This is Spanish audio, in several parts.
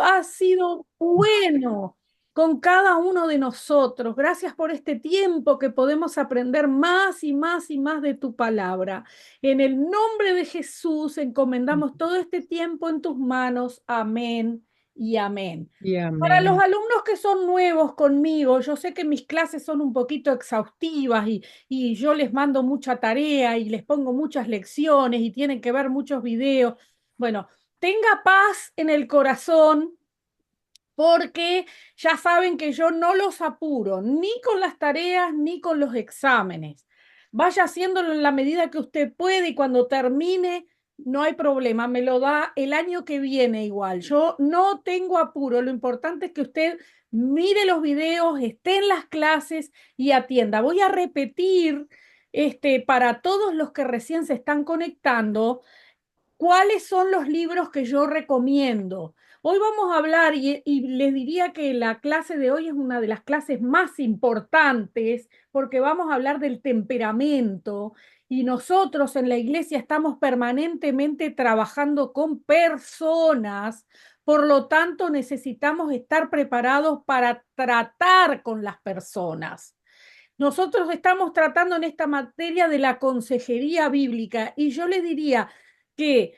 has sido bueno con cada uno de nosotros. Gracias por este tiempo que podemos aprender más y más y más de tu palabra. En el nombre de Jesús encomendamos todo este tiempo en tus manos. Amén y amén. Y Para los amén. alumnos que son nuevos conmigo, yo sé que mis clases son un poquito exhaustivas y yo les mando mucha tarea y les pongo muchas lecciones y tienen que ver muchos videos. Bueno, tenga paz en el corazón porque ya saben que yo no los apuro ni con las tareas ni con los exámenes. Vaya haciéndolo en la medida que usted puede y cuando termine, no hay problema, me lo da el año que viene igual. Yo no tengo apuro, lo importante es que usted mire los videos, esté en las clases y atienda. Voy a repetir para todos los que recién se están conectando. ¿Cuáles son los libros que yo recomiendo? Hoy vamos a hablar y les diría que la clase de hoy es una de las clases más importantes porque vamos a hablar del temperamento y nosotros en la iglesia estamos permanentemente trabajando con personas, por lo tanto necesitamos estar preparados para tratar con las personas. Nosotros estamos tratando en esta materia de la consejería bíblica y yo les diría que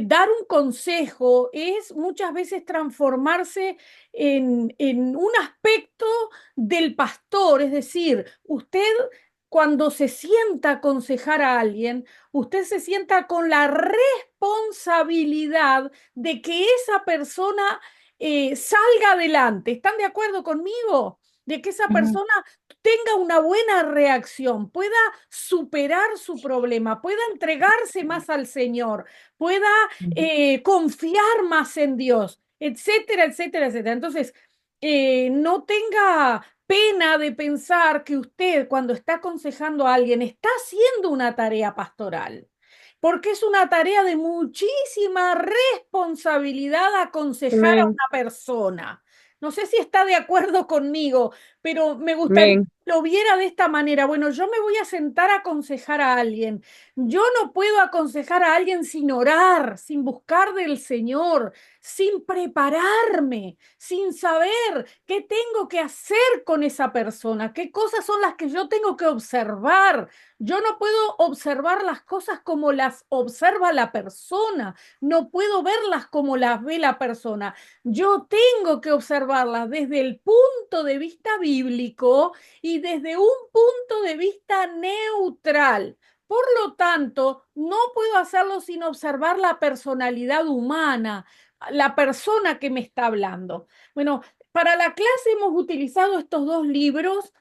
dar un consejo es muchas veces transformarse en un aspecto del pastor, es decir, usted cuando se sienta a aconsejar a alguien, usted se sienta con la responsabilidad de que esa persona salga adelante. ¿Están de acuerdo conmigo? De que esa Ujú, persona tenga una buena reacción, pueda superar su problema, pueda entregarse más al Señor, pueda ujú. confiar más en Dios, etcétera, etcétera, etcétera. Entonces, no tenga pena de pensar que usted cuando está aconsejando a alguien está haciendo una tarea pastoral, porque es una tarea de muchísima responsabilidad aconsejar a Amén. una persona. No sé si está de acuerdo conmigo, pero me gustaría Amén. que lo viera de esta manera. Bueno, yo me voy a sentar a aconsejar a alguien. Yo no puedo aconsejar a alguien sin orar, sin buscar del Señor, sin prepararme, sin saber qué tengo que hacer con esa persona, qué cosas son las que yo tengo que observar. Yo no puedo observar las cosas como las observa la persona, no puedo verlas como las ve la persona. Yo tengo que observarlas desde el punto de vista bíblico y desde un punto de vista neutral. Por lo tanto, no puedo hacerlo sin observar la personalidad humana, la persona que me está hablando. Bueno, para la clase hemos utilizado estos dos libros.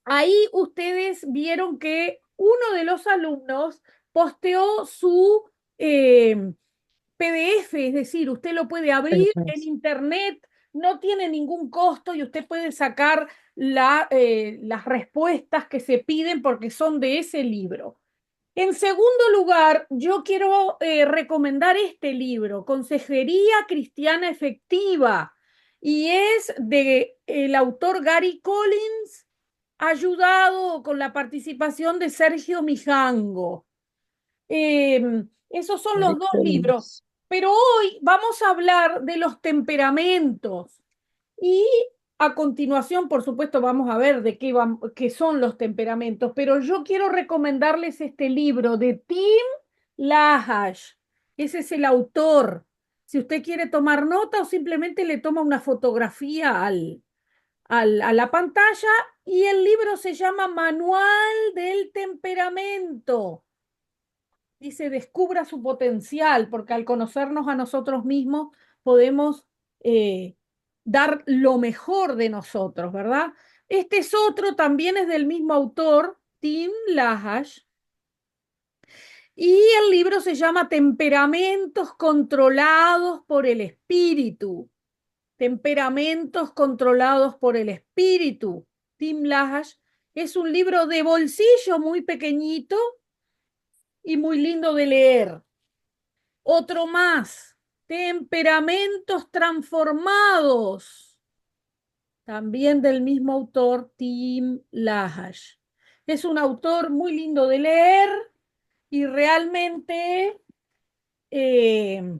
Ahí ustedes vieron que uno de los alumnos posteó su PDF, es decir, usted lo puede abrir Eso en es. internet, no tiene ningún costo y usted puede sacar las respuestas que se piden porque son de ese libro. En segundo lugar, yo quiero recomendar este libro, Consejería Cristiana Efectiva, y es de el autor Gary Collins, ayudado con la participación de Sergio Mijango. Esos son los Gary dos libros. Collins. Pero hoy vamos a hablar de los temperamentos. Y a continuación, por supuesto, vamos a ver de qué son los temperamentos. Pero yo quiero recomendarles este libro de Tim LaHaye. Ese es el autor. Si usted quiere tomar nota o simplemente le toma una fotografía a la pantalla, y el libro se llama Manual del Temperamento. Dice, descubra su potencial, porque al conocernos a nosotros mismos podemos eh, dar lo mejor de nosotros, ¿verdad? Este es otro, también es del mismo autor, Tim LaHaye, y el libro se llama Temperamentos controlados por el espíritu. Temperamentos controlados por el espíritu. Tim LaHaye es un libro de bolsillo muy pequeñito y muy lindo de leer. Otro más, temperamentos transformados, también del mismo autor, Tim LaHaye. Es un autor muy lindo de leer y realmente eh,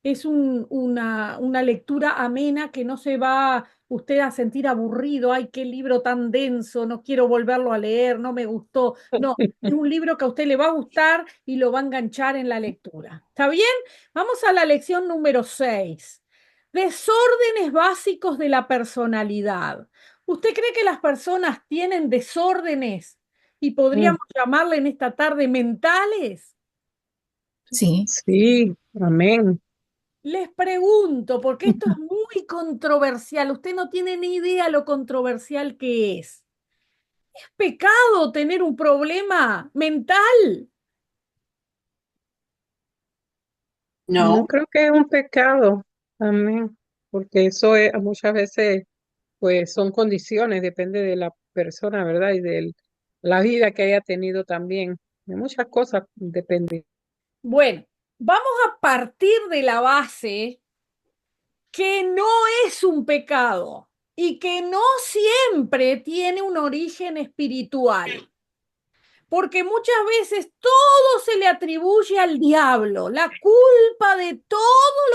es una lectura amena que no se va usted a sentir aburrido, ay, qué libro tan denso, no quiero volverlo a leer, no me gustó. No, es un libro que a usted le va a gustar y lo va a enganchar en la lectura. ¿Está bien? Vamos a la lección número 6. Desórdenes básicos de la personalidad. ¿Usted cree que las personas tienen desórdenes y Mm, podríamos llamarle en esta tarde mentales? Sí, sí, amén. Les pregunto, porque esto es muy controversial, usted no tiene ni idea lo controversial que es. ¿Es pecado tener un problema mental? No no, creo que es un pecado, amén, porque eso es, muchas veces pues son condiciones, depende de la persona, ¿verdad? Y de la vida que haya tenido también. De muchas cosas depende. Bueno, vamos a partir de la base que no es un pecado y que no siempre tiene un origen espiritual. Porque muchas veces todo se le atribuye al diablo. La culpa de todos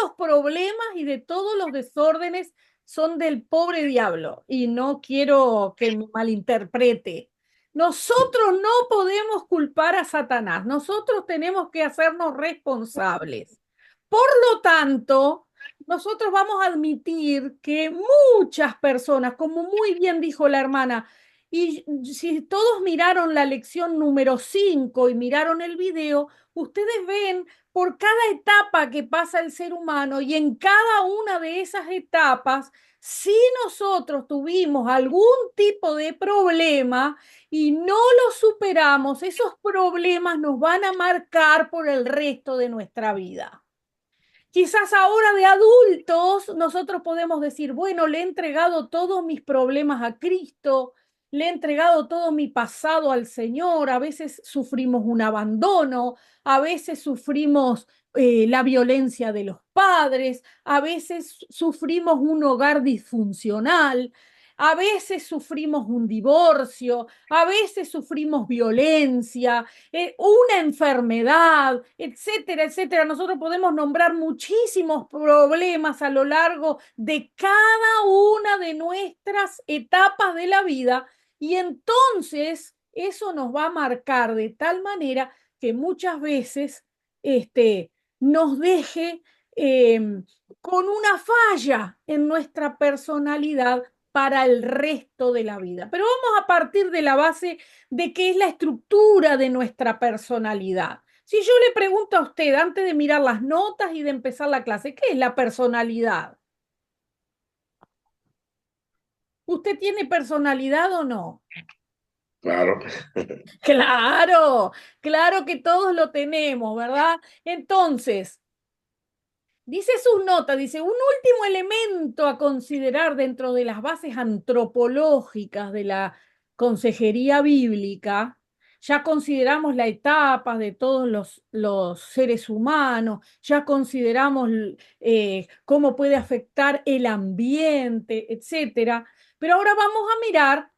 los problemas y de todos los desórdenes son del pobre diablo. Y no quiero que me malinterprete. Nosotros no podemos culpar a Satanás. Nosotros tenemos que hacernos responsables. Por lo tanto, nosotros vamos a admitir que muchas personas, como muy bien dijo la hermana, y si todos miraron la lección número 5 y miraron el video, ustedes ven por cada etapa que pasa el ser humano y en cada una de esas etapas, si nosotros tuvimos algún tipo de problema y no lo superamos, esos problemas nos van a marcar por el resto de nuestra vida. Quizás ahora de adultos nosotros podemos decir, bueno, le he entregado todos mis problemas a Cristo, le he entregado todo mi pasado al Señor, a veces sufrimos un abandono, a veces sufrimos la violencia de los padres, a veces sufrimos un hogar disfuncional, a veces sufrimos un divorcio, a veces sufrimos violencia, una enfermedad, etcétera, etcétera. Nosotros podemos nombrar muchísimos problemas a lo largo de cada una de nuestras etapas de la vida y entonces eso nos va a marcar de tal manera que muchas veces nos deje eh, con una falla en nuestra personalidad para el resto de la vida. Pero vamos a partir de la base de qué es la estructura de nuestra personalidad. Si yo le pregunto a usted antes de mirar las notas y de empezar la clase, ¿qué es la personalidad? ¿Usted tiene personalidad o no? Claro. Claro, claro que todos lo tenemos, ¿verdad? Entonces, dice sus notas, dice, un último elemento a considerar dentro de las bases antropológicas de la consejería bíblica. Ya consideramos la etapa de todos los seres humanos, ya consideramos cómo puede afectar el ambiente, etcétera. Pero ahora vamos a mirar,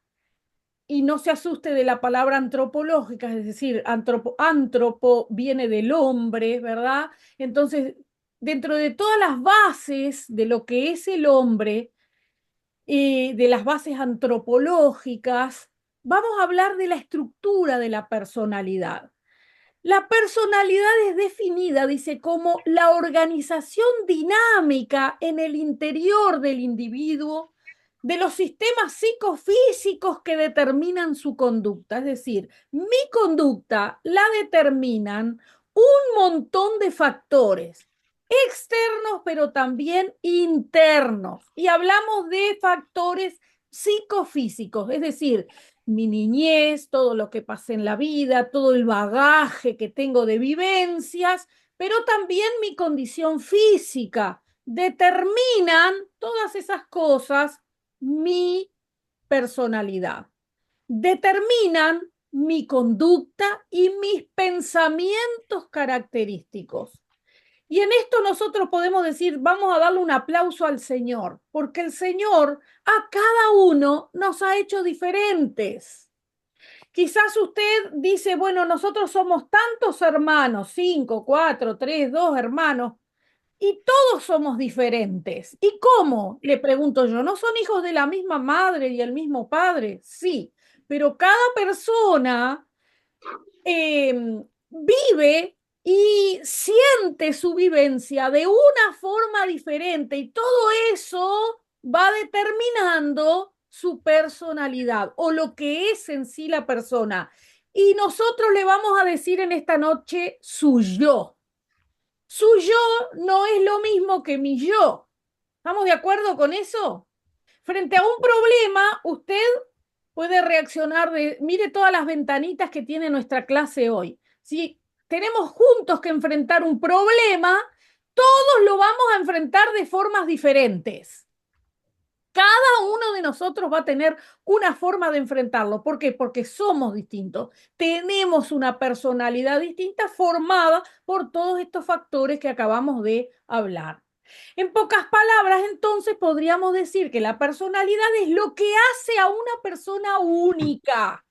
y no se asuste de la palabra antropológica, es decir, antropo viene del hombre, ¿verdad? Entonces, dentro de todas las bases de lo que es el hombre, de las bases antropológicas, vamos a hablar de la estructura de la personalidad. La personalidad es definida, dice, como la organización dinámica en el interior del individuo de los sistemas psicofísicos que determinan su conducta. Es decir, mi conducta la determinan un montón de factores externos, pero también internos. Y hablamos de factores psicofísicos, es decir, mi niñez, todo lo que pasé en la vida, todo el bagaje que tengo de vivencias, pero también mi condición física. Determinan todas esas cosas mi personalidad. Determinan mi conducta y mis pensamientos característicos. Y en esto nosotros podemos decir, vamos a darle un aplauso al Señor, porque el Señor a cada uno nos ha hecho diferentes. Quizás usted dice, bueno, nosotros somos tantos hermanos, cinco, cuatro, tres, dos hermanos, Y todos somos diferentes. ¿Y cómo? Le pregunto yo, ¿no son hijos de la misma madre y el mismo padre? Sí, pero cada persona vive y siente su vivencia de una forma diferente y todo eso va determinando su personalidad o lo que es en sí la persona. Y nosotros le vamos a decir en esta noche su yo. Su yo no es lo mismo que mi yo. ¿Estamos de acuerdo con eso? Frente a un problema, usted puede reaccionar de, mire todas las ventanitas que tiene nuestra clase hoy. Si tenemos juntos que enfrentar un problema, todos lo vamos a enfrentar de formas diferentes. Cada uno de nosotros va a tener una forma de enfrentarlo. ¿Por qué? Porque somos distintos. Tenemos una personalidad distinta formada por todos estos factores que acabamos de hablar. En pocas palabras, entonces, podríamos decir que la personalidad es lo que hace a una persona única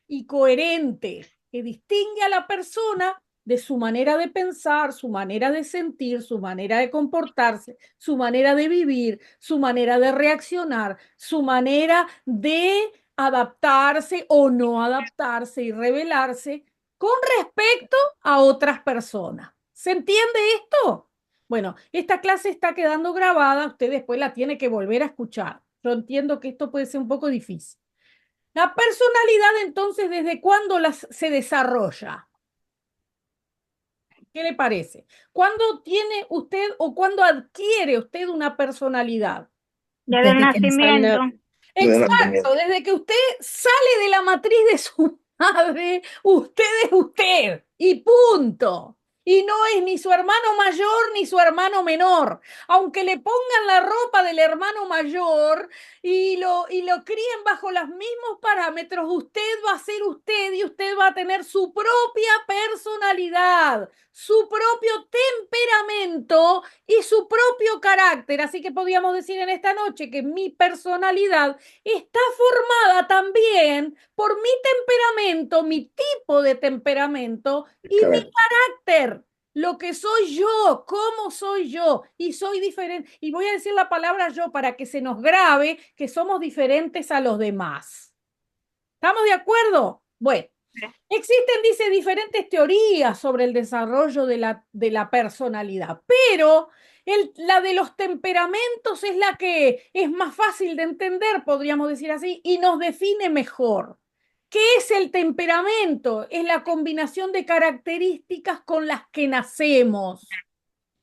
y coherente, que distingue a la persona de su manera de pensar, su manera de sentir, su manera de comportarse, su manera de vivir, su manera de reaccionar, su manera de adaptarse o no adaptarse y rebelarse con respecto a otras personas. ¿Se entiende esto? Bueno, esta clase está quedando grabada, usted después la tiene que volver a escuchar. Yo entiendo que esto puede ser un poco difícil. La personalidad, entonces, ¿desde cuándo se desarrolla? ¿Qué le parece? ¿Cuándo tiene usted o cuándo adquiere usted una personalidad? Desde el Desde que nací. Al nacimiento. Exacto, desde que usted sale de la matriz de su madre, usted es usted y punto. Y no es ni su hermano mayor ni su hermano menor. Aunque le pongan la ropa del hermano mayor y lo críen bajo los mismos parámetros, usted va a ser usted y usted va a tener su propia personalidad, su propio temperamento y su propio carácter. Así que podríamos decir en esta noche que mi personalidad está formada también por mi temperamento, mi tipo de temperamento y mi carácter, lo que soy yo, cómo soy yo, y soy diferente. Y voy a decir la palabra yo para que se nos grabe que somos diferentes a los demás. ¿Estamos de acuerdo? Bueno. Existen, dice, diferentes teorías sobre el desarrollo de la personalidad, pero la de los temperamentos es la que es más fácil de entender, podríamos decir así, y nos define mejor. ¿Qué es el temperamento? Es la combinación de características con las que nacemos.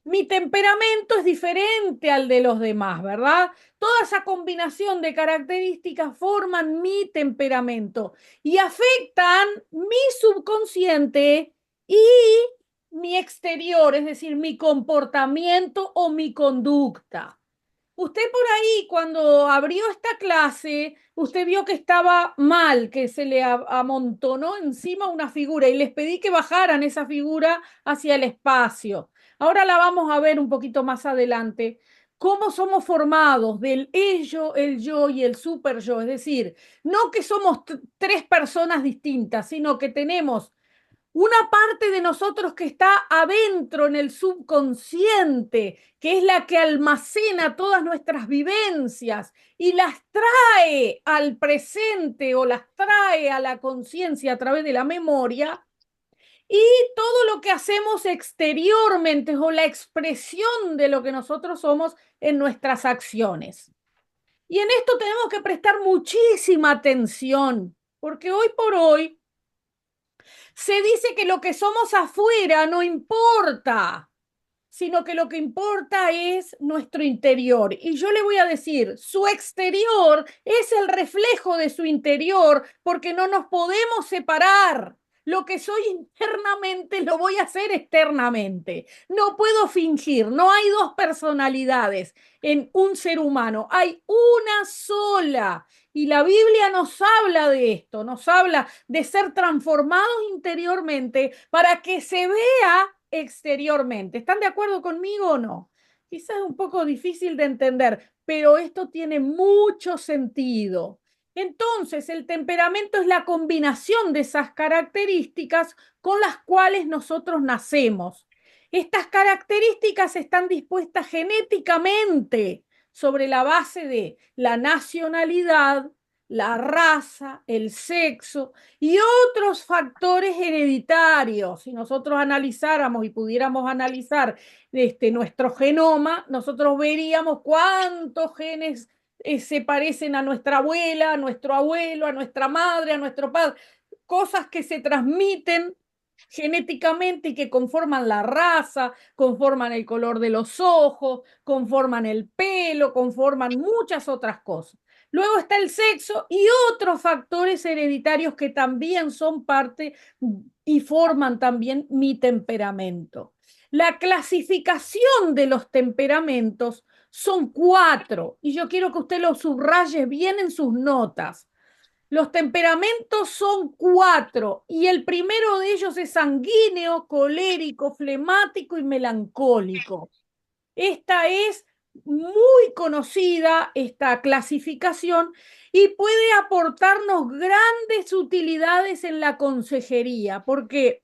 Mi temperamento es diferente al de los demás, ¿verdad? Toda esa combinación de características forman mi temperamento y afectan mi subconsciente y mi exterior, es decir, mi comportamiento o mi conducta. Usted por ahí, cuando abrió esta clase, usted vio que estaba mal, que se le amontonó encima una figura y les pedí que bajaran esa figura hacia el espacio. Ahora la vamos a ver un poquito más adelante. Cómo somos formados del ello, el yo y el super yo. Es decir, no que somos tres personas distintas, sino que tenemos una parte de nosotros que está adentro en el subconsciente, que es la que almacena todas nuestras vivencias y las trae al presente o las trae a la conciencia a través de la memoria, y todo lo que hacemos exteriormente o la expresión de lo que nosotros somos en nuestras acciones. Y en esto tenemos que prestar muchísima atención, porque hoy por hoy se dice que lo que somos afuera no importa, sino que lo que importa es nuestro interior. Y yo le voy a decir, su exterior es el reflejo de su interior, porque no nos podemos separar. Lo que soy internamente lo voy a hacer externamente. No puedo fingir, no hay dos personalidades en un ser humano, hay una sola. Y la Biblia nos habla de esto, nos habla de ser transformados interiormente para que se vea exteriormente. ¿Están de acuerdo conmigo o no? Quizás es un poco difícil de entender, pero esto tiene mucho sentido. Entonces, el temperamento es la combinación de esas características con las cuales nosotros nacemos. Estas características están dispuestas genéticamente sobre la base de la nacionalidad, la raza, el sexo y otros factores hereditarios. Si nosotros analizáramos y pudiéramos analizar nuestro genoma, nosotros veríamos cuántos genes se parecen a nuestra abuela, a nuestro abuelo, a nuestra madre, a nuestro padre, cosas que se transmiten genéticamente y que conforman la raza, conforman el color de los ojos, conforman el pelo, conforman muchas otras cosas. Luego está el sexo y otros factores hereditarios que también son parte y forman también mi temperamento. La clasificación de los temperamentos son 4 y yo quiero que usted los subraye bien en sus notas. Los temperamentos son 4 y el primero de ellos es sanguíneo, colérico, flemático y melancólico. Esta es muy conocida, esta clasificación, y puede aportarnos grandes utilidades en la consejería, porque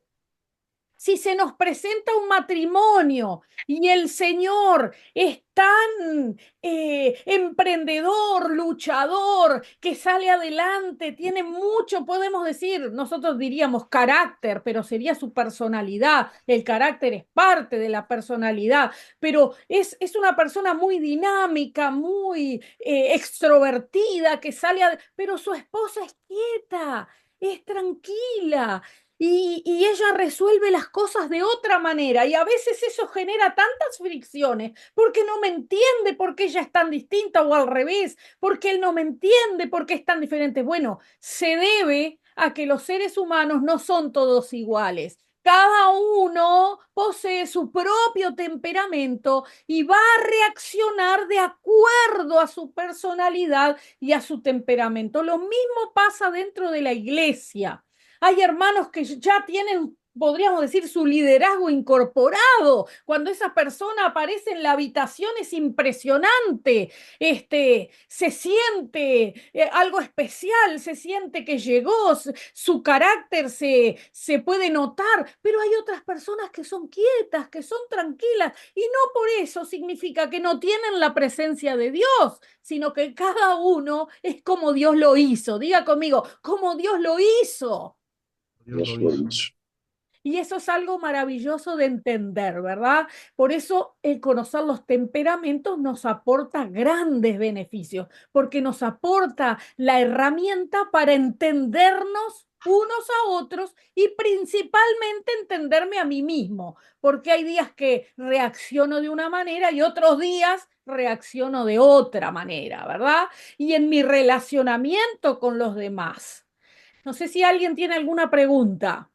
si se nos presenta un matrimonio y el señor es tan emprendedor, luchador, que sale adelante, tiene mucho, podemos decir, nosotros diríamos carácter, pero sería su personalidad. El carácter es parte de la personalidad, pero es una persona muy dinámica, muy extrovertida, que pero su esposa es quieta, es tranquila, y ella resuelve las cosas de otra manera y a veces eso genera tantas fricciones porque no me entiende por qué ella es tan distinta o al revés, porque él no me entiende por qué es tan diferente. Bueno, se debe a que los seres humanos no son todos iguales. Cada uno posee su propio temperamento y va a reaccionar de acuerdo a su personalidad y a su temperamento. Lo mismo pasa dentro de la iglesia. Hay hermanos que ya tienen, podríamos decir, su liderazgo incorporado. Cuando esa persona aparece en la habitación es impresionante. Se siente algo especial, se siente que llegó, su carácter se puede notar, pero hay otras personas que son quietas, que son tranquilas, y no por eso significa que no tienen la presencia de Dios, sino que cada uno es como Dios lo hizo. Diga conmigo, como Dios lo hizo. Dios lo hizo. Y eso es algo maravilloso de entender, ¿verdad? Por eso el conocer los temperamentos nos aporta grandes beneficios, porque nos aporta la herramienta para entendernos unos a otros y principalmente entenderme a mí mismo, porque hay días que reacciono de una manera y otros días reacciono de otra manera, ¿verdad? Y en mi relacionamiento con los demás. No sé si alguien tiene alguna pregunta.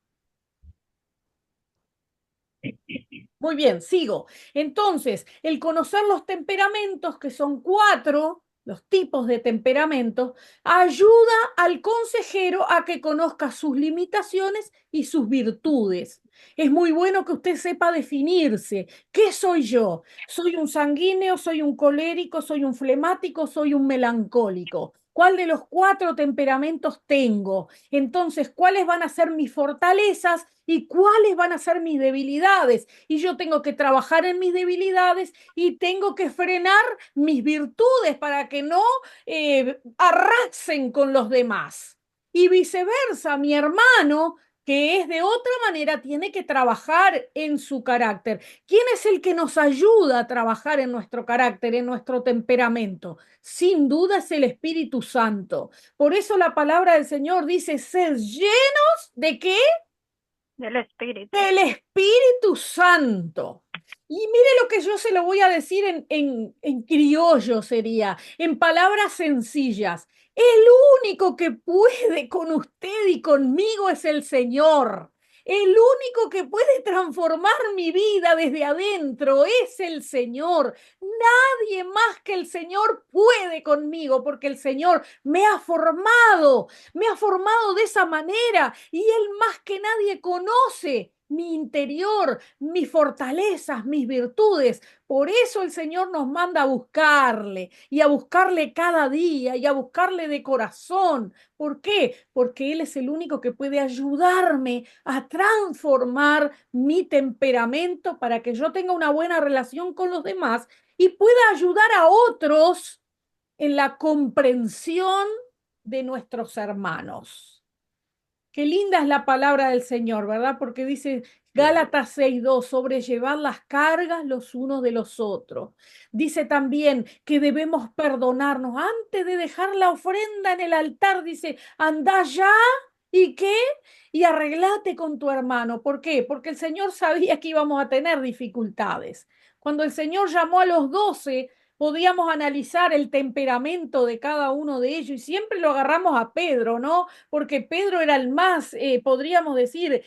Muy bien, sigo. Entonces, el conocer los temperamentos, que son 4, los tipos de temperamentos, ayuda al consejero a que conozca sus limitaciones y sus virtudes. Es muy bueno que usted sepa definirse. ¿Qué soy yo? ¿Soy un sanguíneo? ¿Soy un colérico? ¿Soy un flemático? ¿Soy un melancólico? ¿Cuál de los 4 temperamentos tengo? Entonces, ¿cuáles van a ser mis fortalezas y cuáles van a ser mis debilidades? Y yo tengo que trabajar en mis debilidades y tengo que frenar mis virtudes para que no arrasen con los demás. Y viceversa, mi hermano, que es de otra manera, tiene que trabajar en su carácter. ¿Quién es el que nos ayuda a trabajar en nuestro carácter, en nuestro temperamento? Sin duda es el Espíritu Santo. Por eso la palabra del Señor dice, sed llenos de ¿qué? Del Espíritu. Del Espíritu Santo. Y mire lo que yo se lo voy a decir en criollo sería, en palabras sencillas. El único que puede con usted y conmigo es el Señor. El único que puede transformar mi vida desde adentro es el Señor. Nadie más que el Señor puede conmigo porque el Señor me ha formado de esa manera y Él más que nadie conoce mi interior, mis fortalezas, mis virtudes. Por eso el Señor nos manda a buscarle y a buscarle cada día y a buscarle de corazón. ¿Por qué? Porque Él es el único que puede ayudarme a transformar mi temperamento para que yo tenga una buena relación con los demás y pueda ayudar a otros en la comprensión de nuestros hermanos. Qué linda es la palabra del Señor, ¿verdad? Porque dice Gálatas 6:2, sobrellevar las cargas los unos de los otros. Dice también que debemos perdonarnos antes de dejar la ofrenda en el altar. Dice, anda ya. ¿Y qué? Y arreglate con tu hermano. ¿Por qué? Porque el Señor sabía que íbamos a tener dificultades. Cuando el Señor llamó a los 12, podíamos analizar el temperamento de cada uno de ellos y siempre lo agarramos a Pedro, ¿no? Porque Pedro era el más, podríamos decir,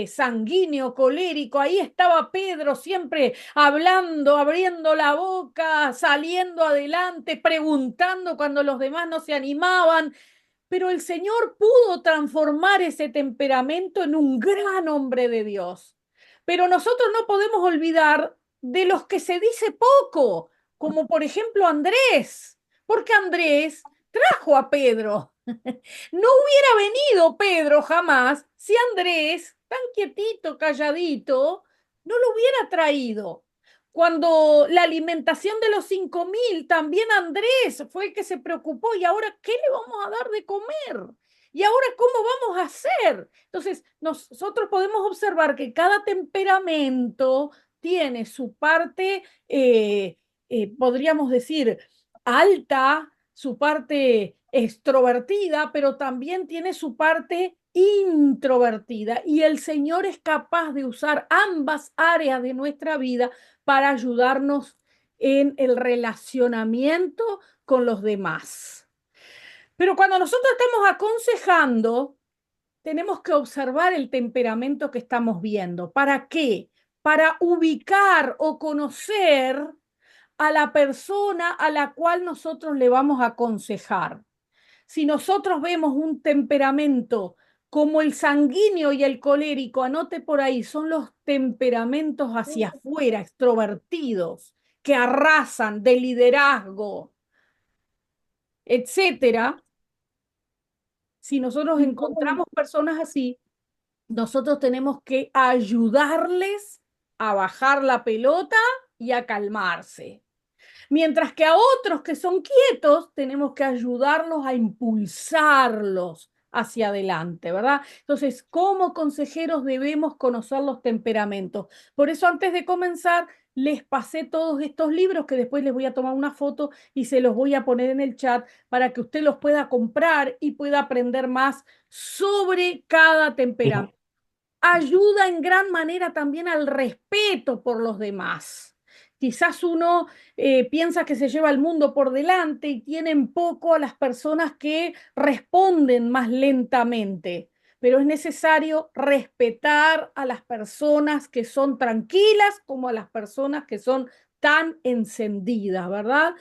sanguíneo, colérico. Ahí estaba Pedro siempre hablando, abriendo la boca, saliendo adelante, preguntando cuando los demás no se animaban. Pero el Señor pudo transformar ese temperamento en un gran hombre de Dios. Pero nosotros no podemos olvidar de los que se dice poco, como por ejemplo Andrés, porque Andrés trajo a Pedro. No hubiera venido Pedro jamás si Andrés, tan quietito, calladito, no lo hubiera traído. Cuando la alimentación de los 5.000, también Andrés fue el que se preocupó. ¿Y ahora qué le vamos a dar de comer? ¿Y ahora cómo vamos a hacer? Entonces, nosotros podemos observar que cada temperamento tiene su parte, podríamos decir, alta, su parte extrovertida, pero también tiene su parte introvertida. Y el Señor es capaz de usar ambas áreas de nuestra vida para ayudarnos en el relacionamiento con los demás. Pero cuando nosotros estamos aconsejando, tenemos que observar el temperamento que estamos viendo. ¿Para qué? Para ubicar o conocer a la persona a la cual nosotros le vamos a aconsejar. Si nosotros vemos un temperamento como el sanguíneo y el colérico, anote por ahí, son los temperamentos hacia afuera, extrovertidos, que arrasan de liderazgo, etcétera. Si nosotros encontramos personas así, nosotros tenemos que ayudarles a bajar la pelota y a calmarse. Mientras que a otros que son quietos, tenemos que ayudarlos a impulsarlos hacia adelante, ¿verdad? Entonces, como consejeros debemos conocer los temperamentos. Por eso, antes de comenzar, les pasé todos estos libros que después les voy a tomar una foto y se los voy a poner en el chat para que usted los pueda comprar y pueda aprender más sobre cada temperamento. Ayuda en gran manera también al respeto por los demás. Quizás uno piensa que se lleva el mundo por delante y tienen poco a las personas que responden más lentamente, pero es necesario respetar a las personas que son tranquilas como a las personas que son tan encendidas, ¿verdad?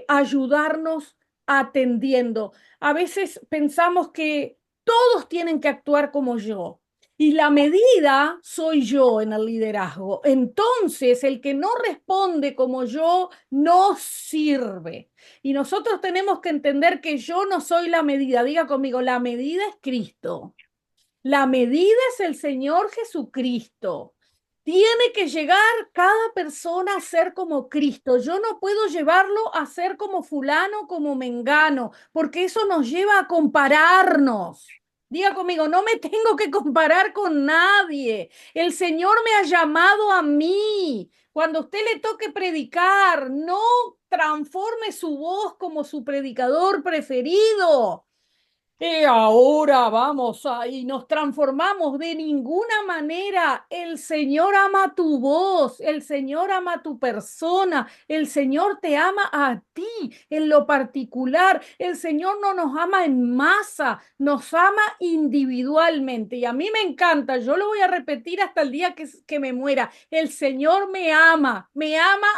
Ayudarnos atendiendo. A veces pensamos que todos tienen que actuar como yo. Y la medida soy yo en el liderazgo. Entonces, el que no responde como yo no sirve. Y nosotros tenemos que entender que yo no soy la medida. Diga conmigo, la medida es Cristo. La medida es el Señor Jesucristo. Tiene que llegar cada persona a ser como Cristo. Yo no puedo llevarlo a ser como fulano, como mengano, porque eso nos lleva a compararnos. Diga conmigo, no me tengo que comparar con nadie. El Señor me ha llamado a mí. Cuando a usted le toque predicar, no transforme su voz como su predicador preferido. Y ahora vamos y nos transformamos de ninguna manera. El Señor ama tu voz, el Señor ama tu persona, el Señor te ama a ti en lo particular. El Señor no nos ama en masa, nos ama individualmente. Y a mí me encanta, yo lo voy a repetir hasta el día que me muera. El Señor me ama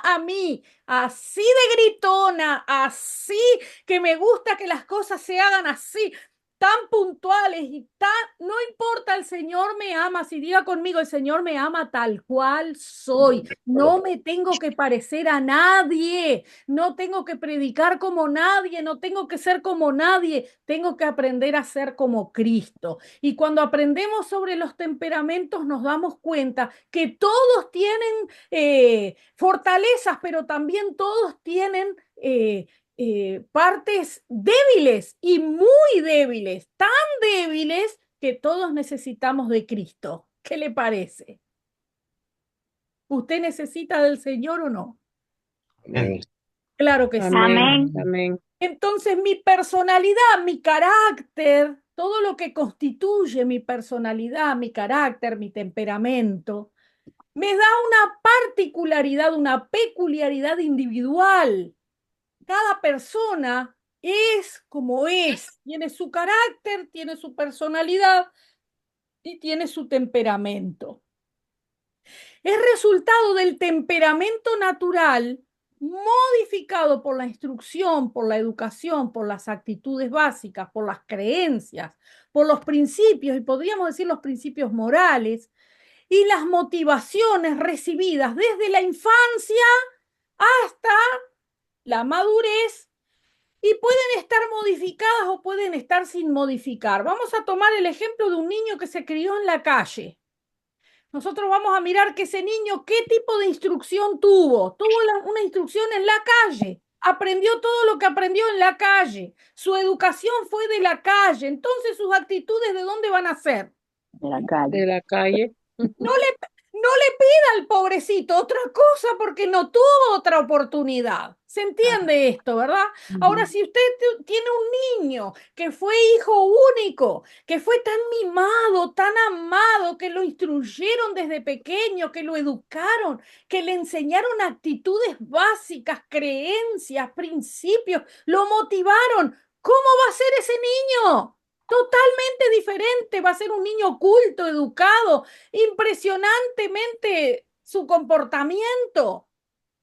a mí, así de gritona, así que me gusta que las cosas se hagan así. tan puntuales y tan, no importa, el Señor me ama, si diga conmigo, el Señor me ama tal cual soy, no me tengo que parecer a nadie, no tengo que predicar como nadie, no tengo que ser como nadie, tengo que aprender a ser como Cristo. Y cuando aprendemos sobre los temperamentos nos damos cuenta que todos tienen fortalezas, pero también todos tienen partes débiles y muy débiles, tan débiles que todos necesitamos de Cristo. ¿Qué le parece? ¿Usted necesita del Señor o no? Amén. Claro que sí. Amén. Amén. Amén. Entonces mi personalidad, mi carácter, todo lo que constituye mi personalidad, mi carácter, mi temperamento, me da una particularidad, una peculiaridad individual. Cada persona es como es, tiene su carácter, tiene su personalidad y tiene su temperamento. Es resultado del temperamento natural modificado por la instrucción, por la educación, por las actitudes básicas, por las creencias, por los principios, y podríamos decir los principios morales, y las motivaciones recibidas desde la infancia hasta la madurez, y pueden estar modificadas o pueden estar sin modificar. Vamos a tomar el ejemplo de un niño que se crió en la calle. Nosotros vamos a mirar que ese niño, ¿qué tipo de instrucción tuvo? Tuvo una instrucción en la calle, aprendió todo lo que aprendió en la calle, su educación fue de la calle, entonces sus actitudes, ¿de dónde van a ser? De la calle. De la calle. No le pida al pobrecito otra cosa porque no tuvo otra oportunidad. ¿Se entiende esto, verdad? Ahora, si usted tiene un niño que fue hijo único, que fue tan mimado, tan amado, que lo instruyeron desde pequeño, que lo educaron, que le enseñaron actitudes básicas, creencias, principios, lo motivaron, ¿cómo va a ser ese niño? Totalmente diferente, va a ser un niño culto, educado, impresionantemente su comportamiento.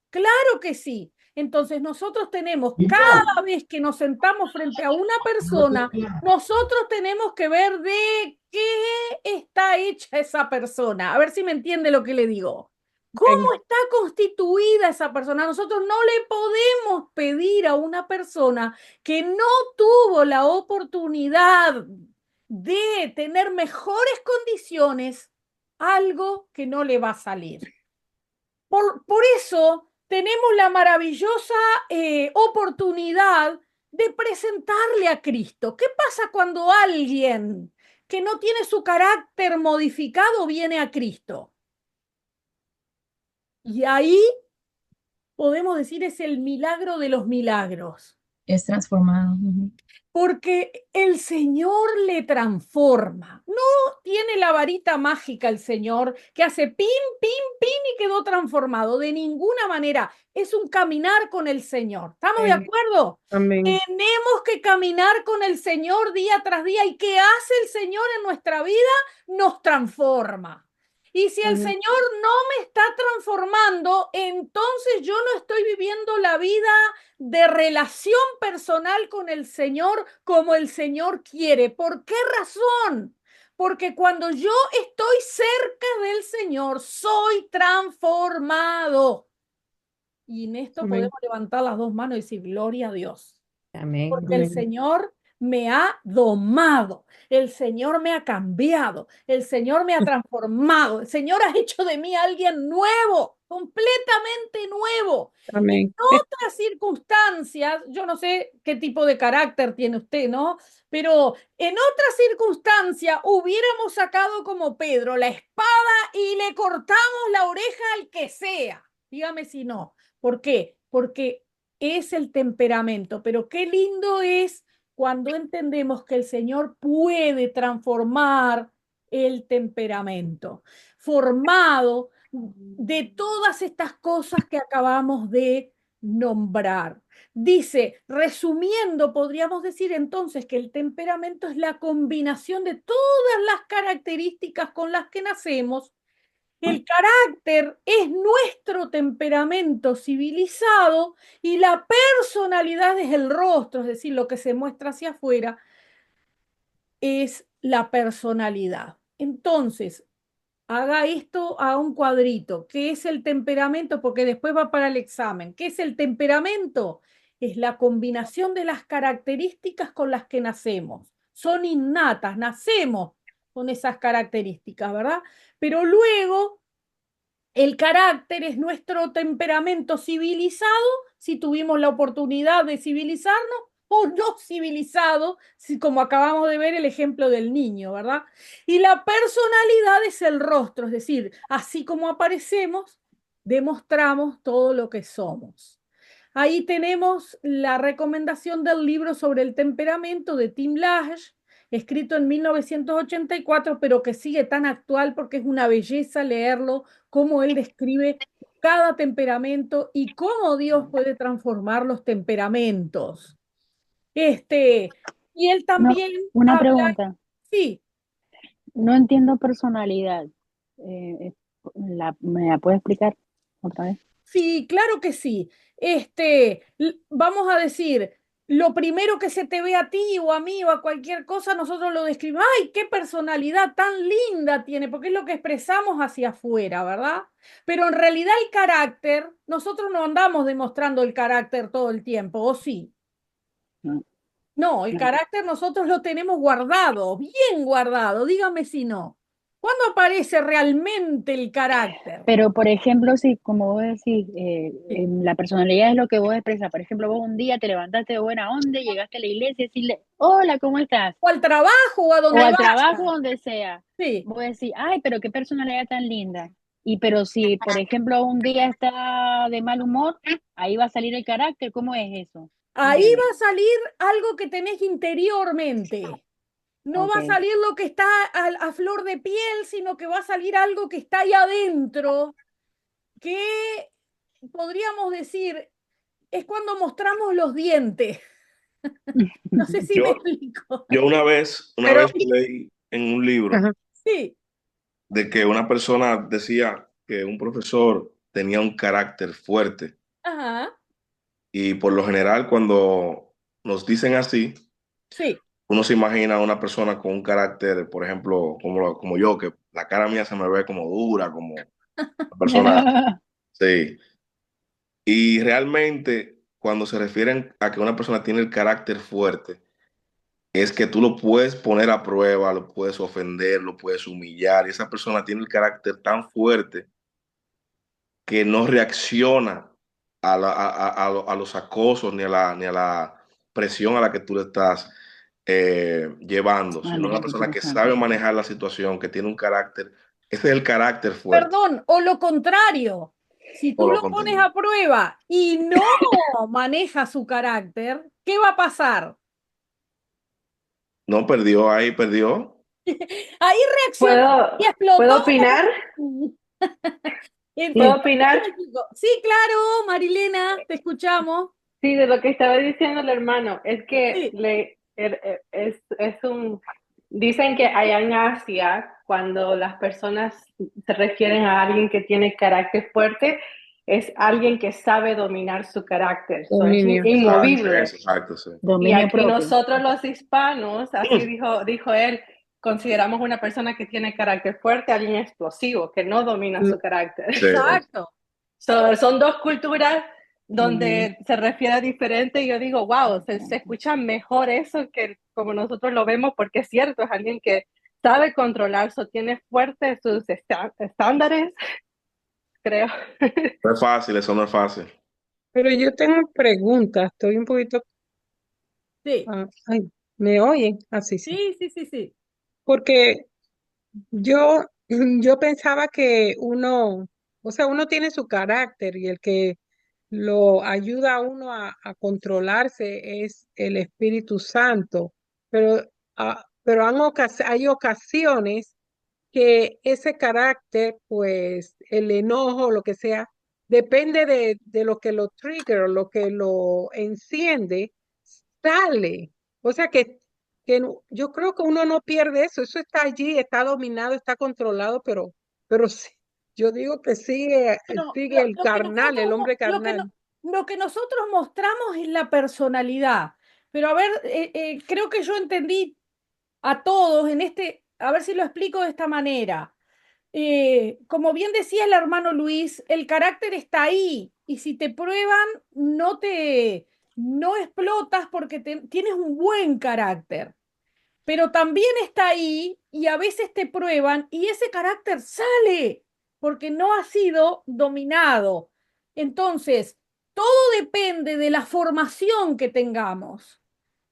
Claro que sí. Entonces nosotros tenemos, cada vez que nos sentamos frente a una persona, nosotros tenemos que ver de qué está hecha esa persona. A ver si me entiende lo que le digo. ¿Cómo está constituida esa persona? Nosotros no le podemos pedir a una persona que no tuvo la oportunidad de tener mejores condiciones algo que no le va a salir. Por eso tenemos la maravillosa oportunidad de presentarle a Cristo. ¿Qué pasa cuando alguien que no tiene su carácter modificado viene a Cristo? Y ahí podemos decir es el milagro de los milagros. Es transformado. Porque el Señor le transforma. No tiene la varita mágica el Señor que hace pim, pim, pim y quedó transformado. De ninguna manera. Es un caminar con el Señor. ¿Estamos de acuerdo? Amén. Tenemos que caminar con el Señor día tras día. ¿Y qué hace el Señor en nuestra vida? Nos transforma. Y si el Señor no me está transformando, entonces yo no estoy viviendo la vida de relación personal con el Señor como el Señor quiere. ¿Por qué razón? Porque cuando yo estoy cerca del Señor, soy transformado. Y en esto podemos levantar las dos manos y decir, gloria a Dios. Amén. Porque el Señor me ha domado, el Señor me ha cambiado, el Señor me ha transformado, el Señor ha hecho de mí alguien nuevo, completamente nuevo. Amén. En otras circunstancias, yo no sé qué tipo de carácter tiene usted, ¿no? Pero en otras circunstancias hubiéramos sacado como Pedro la espada y le cortamos la oreja al que sea. Dígame si no. ¿Por qué? Porque es el temperamento, pero qué lindo es cuando entendemos que el Señor puede transformar el temperamento, formado de todas estas cosas que acabamos de nombrar. Dice, resumiendo, podríamos decir entonces que el temperamento es la combinación de todas las características con las que nacemos. El carácter es nuestro temperamento civilizado y la personalidad es el rostro, es decir, lo que se muestra hacia afuera es la personalidad. Entonces, haga esto a un cuadrito. ¿Qué es el temperamento? Porque después va para el examen. ¿Qué es el temperamento? Es la combinación de las características con las que nacemos. Son innatas, nacemos con esas características, ¿verdad? Pero luego el carácter es nuestro temperamento civilizado, si tuvimos la oportunidad de civilizarnos, o no civilizado, si, como acabamos de ver el ejemplo del niño, ¿verdad? Y la personalidad es el rostro, es decir, así como aparecemos, demostramos todo lo que somos. Ahí tenemos la recomendación del libro sobre el temperamento de Tim LaHaye, escrito en 1984, pero que sigue tan actual porque es una belleza leerlo, cómo él describe cada temperamento y cómo Dios puede transformar los temperamentos. Y él No, también una habla, pregunta. sí, No entiendo personalidad. ¿Me la puedes explicar otra vez? sí, claro que sí. Vamos a decir, lo primero que se te ve a ti o a mí o a cualquier cosa, nosotros lo describimos, ¡ay, qué personalidad tan linda tiene! Porque es lo que expresamos hacia afuera, ¿verdad? Pero en realidad el carácter, nosotros no andamos demostrando el carácter todo el tiempo, ¿o sí? No, No, el no. carácter nosotros lo tenemos guardado, bien guardado, dígame si no. ¿Cuándo aparece realmente el carácter? Pero, por ejemplo, si, como vos decís, Sí. la personalidad es lo que vos expresas. Por ejemplo, vos un día te levantaste de buena onda, llegaste a la iglesia y decirle, hola, ¿cómo estás? O al trabajo o a O donde al trabajo, vaya. donde sea. Sí. Vos decís, ay, pero qué personalidad tan linda. Y pero si, por ejemplo, un día está de mal humor, ahí va a salir el carácter. ¿Cómo es eso? No Ahí entiendo. va a salir algo que tenés interiormente. No va a Ok. salir lo que está a flor de piel, sino que va a salir algo que está ahí adentro, que podríamos decir, es cuando mostramos los dientes. No sé si me Yo, explico. yo una Pero, vez leí en un libro ajá, Sí, de que una persona decía que un profesor tenía un carácter fuerte ajá, y por lo general cuando nos dicen así, sí. uno se imagina a una persona con un carácter, por ejemplo, como yo, que la cara mía se me ve como dura, como una persona, sí. Y realmente cuando se refieren a que una persona tiene el carácter fuerte, es que tú lo puedes poner a prueba, lo puedes ofender, lo puedes humillar, y esa persona tiene el carácter tan fuerte que no reacciona a los acosos ni a la presión a la que tú le estás llevando, sino una Ándale, persona que interesante. sabe manejar la situación, que tiene un carácter, ese es el carácter fuerte, Perdón, o lo contrario. Si o tú lo lo pones contrario. a prueba y no maneja su carácter, ¿qué va a pasar? No perdió ahí, perdió. Ahí reaccionó y ¿Puedo explotó. opinar? ¿Puedo Eso opinar? me explicó. Sí, claro, Marilena, te escuchamos. Sí, de lo que estaba diciendo el hermano, es que Sí, es un, dicen que allá en Asia, cuando las personas se refieren a alguien que tiene carácter fuerte, es alguien que sabe dominar su carácter, es dominio. Exacto, inmovible. eso, exacto, sí. Y Dominio aquí propio. nosotros los hispanos, así dijo él, consideramos una persona que tiene carácter fuerte, alguien explosivo, que no domina No, su carácter. Sí, exacto. Son dos culturas ujú. donde se refiere diferente y yo digo, wow, se escucha mejor eso que como nosotros lo vemos, porque es cierto, es alguien que sabe controlar, tiene fuertes sus estándares, creo. no es fácil, eso no es fácil. Pero yo tengo preguntas, estoy un poquito, Sí, ay, ¿me oyen? Así sí. sí, sí, sí, sí. Porque yo, yo pensaba que uno, o sea, uno tiene su carácter y el que lo ayuda a uno a controlarse es el Espíritu Santo, pero, pero hay ocasiones que ese carácter, pues el enojo, lo que sea, depende de lo que lo trigger, lo que lo enciende, sale. O sea yo creo que uno no pierde eso, eso está allí, está dominado, está controlado, pero sí, yo digo que sigue, Bueno, sigue el lo que carnal, nosotros, el hombre lo que carnal. lo que nosotros mostramos es la personalidad. Pero a ver, creo que yo entendí a todos a ver si lo explico de esta manera. Como bien decía el hermano Luis, el carácter está ahí y si te prueban, no explotas porque tienes un buen carácter, pero también está ahí y a veces te prueban y ese carácter sale porque no ha sido dominado. Entonces, todo depende de la formación que tengamos.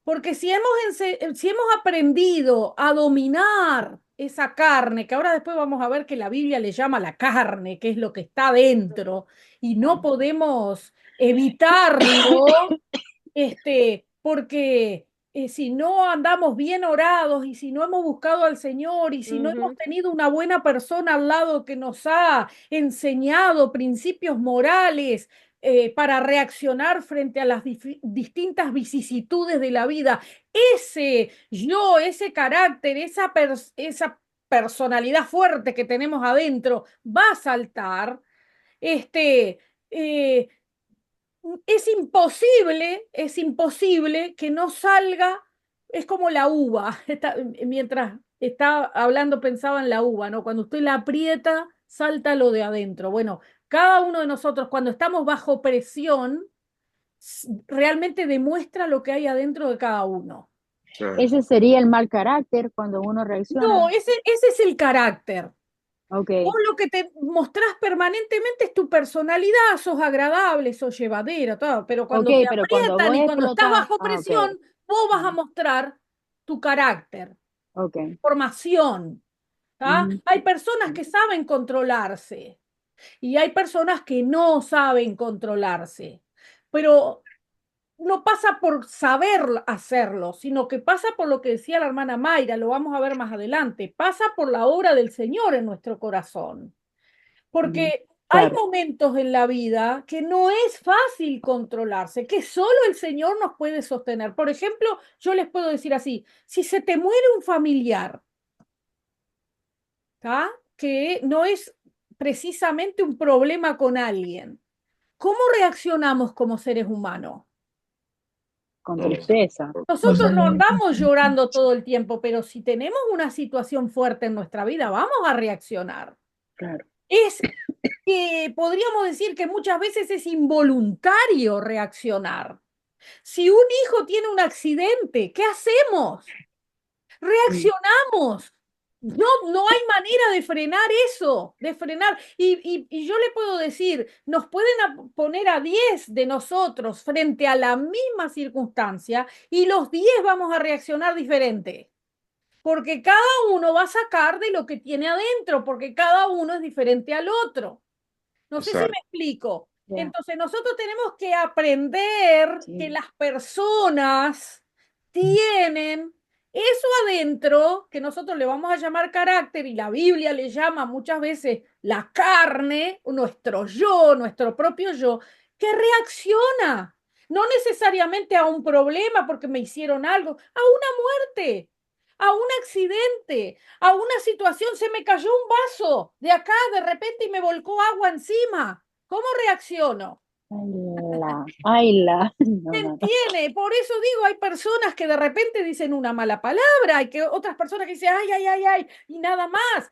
Porque si hemos aprendido a dominar esa carne, que ahora después vamos a ver que la Biblia le llama la carne, que es lo que está dentro, y no podemos evitarlo, porque si no andamos bien orados y si no hemos buscado al Señor y si no hemos Ujú, tenido una buena persona al lado que nos ha enseñado principios morales para reaccionar frente a las distintas vicisitudes de la vida, ese carácter, esa personalidad fuerte que tenemos adentro va a saltar. Este, eh, es imposible que no salga, es como la uva. Mientras estaba hablando pensaba en la uva, ¿no? Cuando usted la aprieta, salta lo de adentro. Bueno, cada uno de nosotros cuando estamos bajo presión, realmente demuestra lo que hay adentro de cada uno. Sí. Ese sería el mal carácter cuando uno reacciona. No, ese es el carácter. Ok, Vos lo que te mostrás permanentemente es tu personalidad, sos agradable, sos llevadera, todo, pero ok, cuando te pero cuando aprietan vos y cuando estás explotás, bajo ok, presión, vos vas a mostrar tu carácter, ok. formación. ¿Tá? Ujú. Hay personas que saben controlarse y hay personas que no saben controlarse, pero no pasa por saber hacerlo, sino que pasa por lo que decía la hermana Mayra, lo vamos a ver más adelante, pasa por la obra del Señor en nuestro corazón. Ujú. Porque hay Claro, momentos en la vida que no es fácil controlarse, que solo el Señor nos puede sostener. Por ejemplo, yo les puedo decir así, si se te muere un familiar, ¿tá? Que no es precisamente un problema con alguien, ¿cómo reaccionamos como seres humanos? con No lo sé. tristeza. Nosotros no andamos llorando todo el tiempo, pero si tenemos una situación fuerte en nuestra vida, vamos a reaccionar. Claro. Es que podríamos decir que muchas veces es involuntario reaccionar. Si un hijo tiene un accidente, ¿qué hacemos? Mm. Reaccionamos. No hay manera de frenar eso, de frenar. Y yo le puedo decir, nos pueden poner a 10 de nosotros frente a la misma circunstancia y los 10 vamos a reaccionar diferente, porque cada uno va a sacar de lo que tiene adentro, porque cada uno es diferente al otro. No sé si me Exacto. explico. Ya, Entonces, nosotros tenemos que aprender que sí. las personas tienen eso adentro, que nosotros le vamos a llamar carácter, y la Biblia le llama muchas veces la carne, nuestro yo, nuestro propio yo, que reacciona. No necesariamente a un problema porque me hicieron algo, a una muerte, a un accidente, a una situación, se me cayó un vaso de acá de repente y me volcó agua encima. ¿Cómo reacciono? Ay, no, ¿Me no, no. entiende? Por eso digo, hay personas que de repente dicen una mala palabra, hay que otras personas que dicen, ay, ay, ay, ay, y nada más.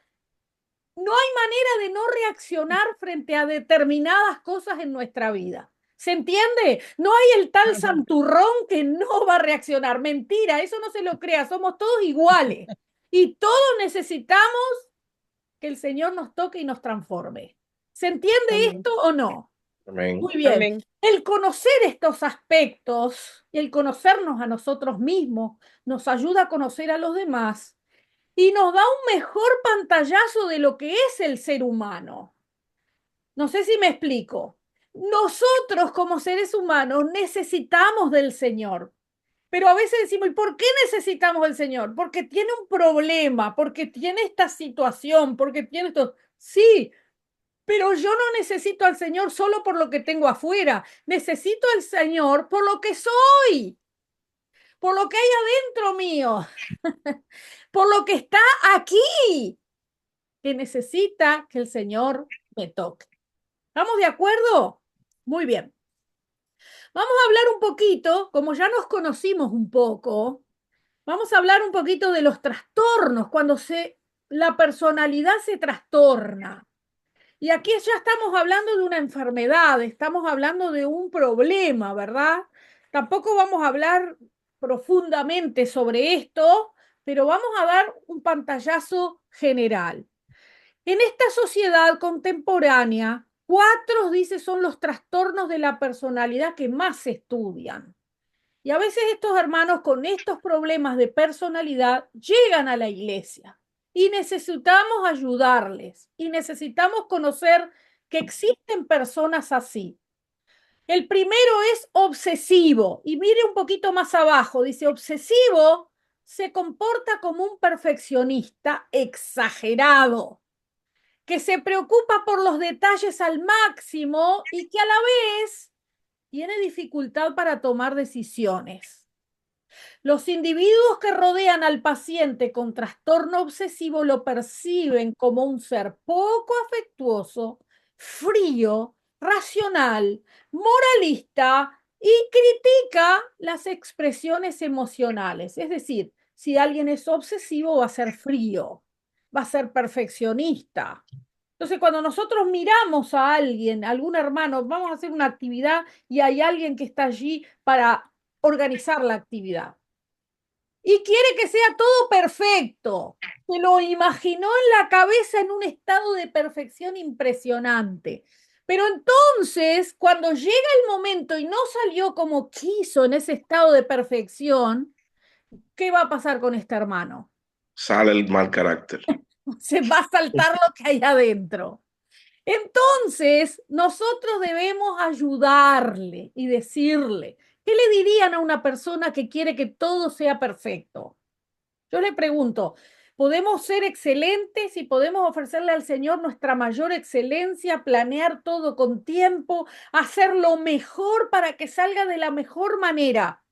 No hay manera de no reaccionar frente a determinadas cosas en nuestra vida. ¿Se entiende? No hay el tal Ujú. santurrón que no va a reaccionar. Mentira, eso no se lo crea, somos todos iguales. Y todos necesitamos que el Señor nos toque y nos transforme. ¿Se entiende Amén. esto o no? Amén. Muy bien. amén. El conocer estos aspectos y el conocernos a nosotros mismos nos ayuda a conocer a los demás y nos da un mejor pantallazo de lo que es el ser humano. No sé si me explico. Nosotros como seres humanos necesitamos del Señor, pero a veces decimos, ¿y por qué necesitamos del Señor? Porque tiene un problema, porque tiene esta situación, porque tiene esto. Sí, pero yo no necesito al Señor solo por lo que tengo afuera. Necesito al Señor por lo que soy, por lo que hay adentro mío, por lo que está aquí, que necesita que el Señor me toque. ¿Estamos de acuerdo? Muy bien. Vamos a hablar un poquito, como ya nos conocimos un poco, Vamos a hablar un poquito de los trastornos, cuando la personalidad se trastorna. Y aquí ya estamos hablando de una enfermedad, estamos hablando de un problema, ¿verdad? Tampoco vamos a hablar profundamente sobre esto, pero vamos a dar un pantallazo general. En esta sociedad contemporánea, cuatro, dice, son los trastornos de la personalidad que más se estudian. Y a veces estos hermanos con estos problemas de personalidad llegan a la iglesia y necesitamos ayudarles y necesitamos conocer que existen personas así. El primero es obsesivo y mire un poquito más abajo, dice obsesivo se comporta como un perfeccionista exagerado, que se preocupa por los detalles al máximo y que a la vez tiene dificultad para tomar decisiones. Los individuos que rodean al paciente con trastorno obsesivo lo perciben como un ser poco afectuoso, frío, racional, moralista y critica las expresiones emocionales. Es decir, si alguien es obsesivo va a ser frío, va a ser perfeccionista. Entonces, cuando nosotros miramos a alguien, a algún hermano, vamos a hacer una actividad y hay alguien que está allí para organizar la actividad y quiere que sea todo perfecto. Se lo imaginó en la cabeza en un estado de perfección impresionante. Pero entonces, cuando llega el momento y no salió como quiso en ese estado de perfección, ¿qué va a pasar con este hermano? Sale el mal carácter. Se va a saltar lo que hay adentro. Entonces, nosotros debemos ayudarle y decirle, ¿qué le dirían a una persona que quiere que todo sea perfecto? Yo le pregunto, ¿podemos ser excelentes y podemos ofrecerle al Señor nuestra mayor excelencia, planear todo con tiempo, hacer lo mejor para que salga de la mejor manera?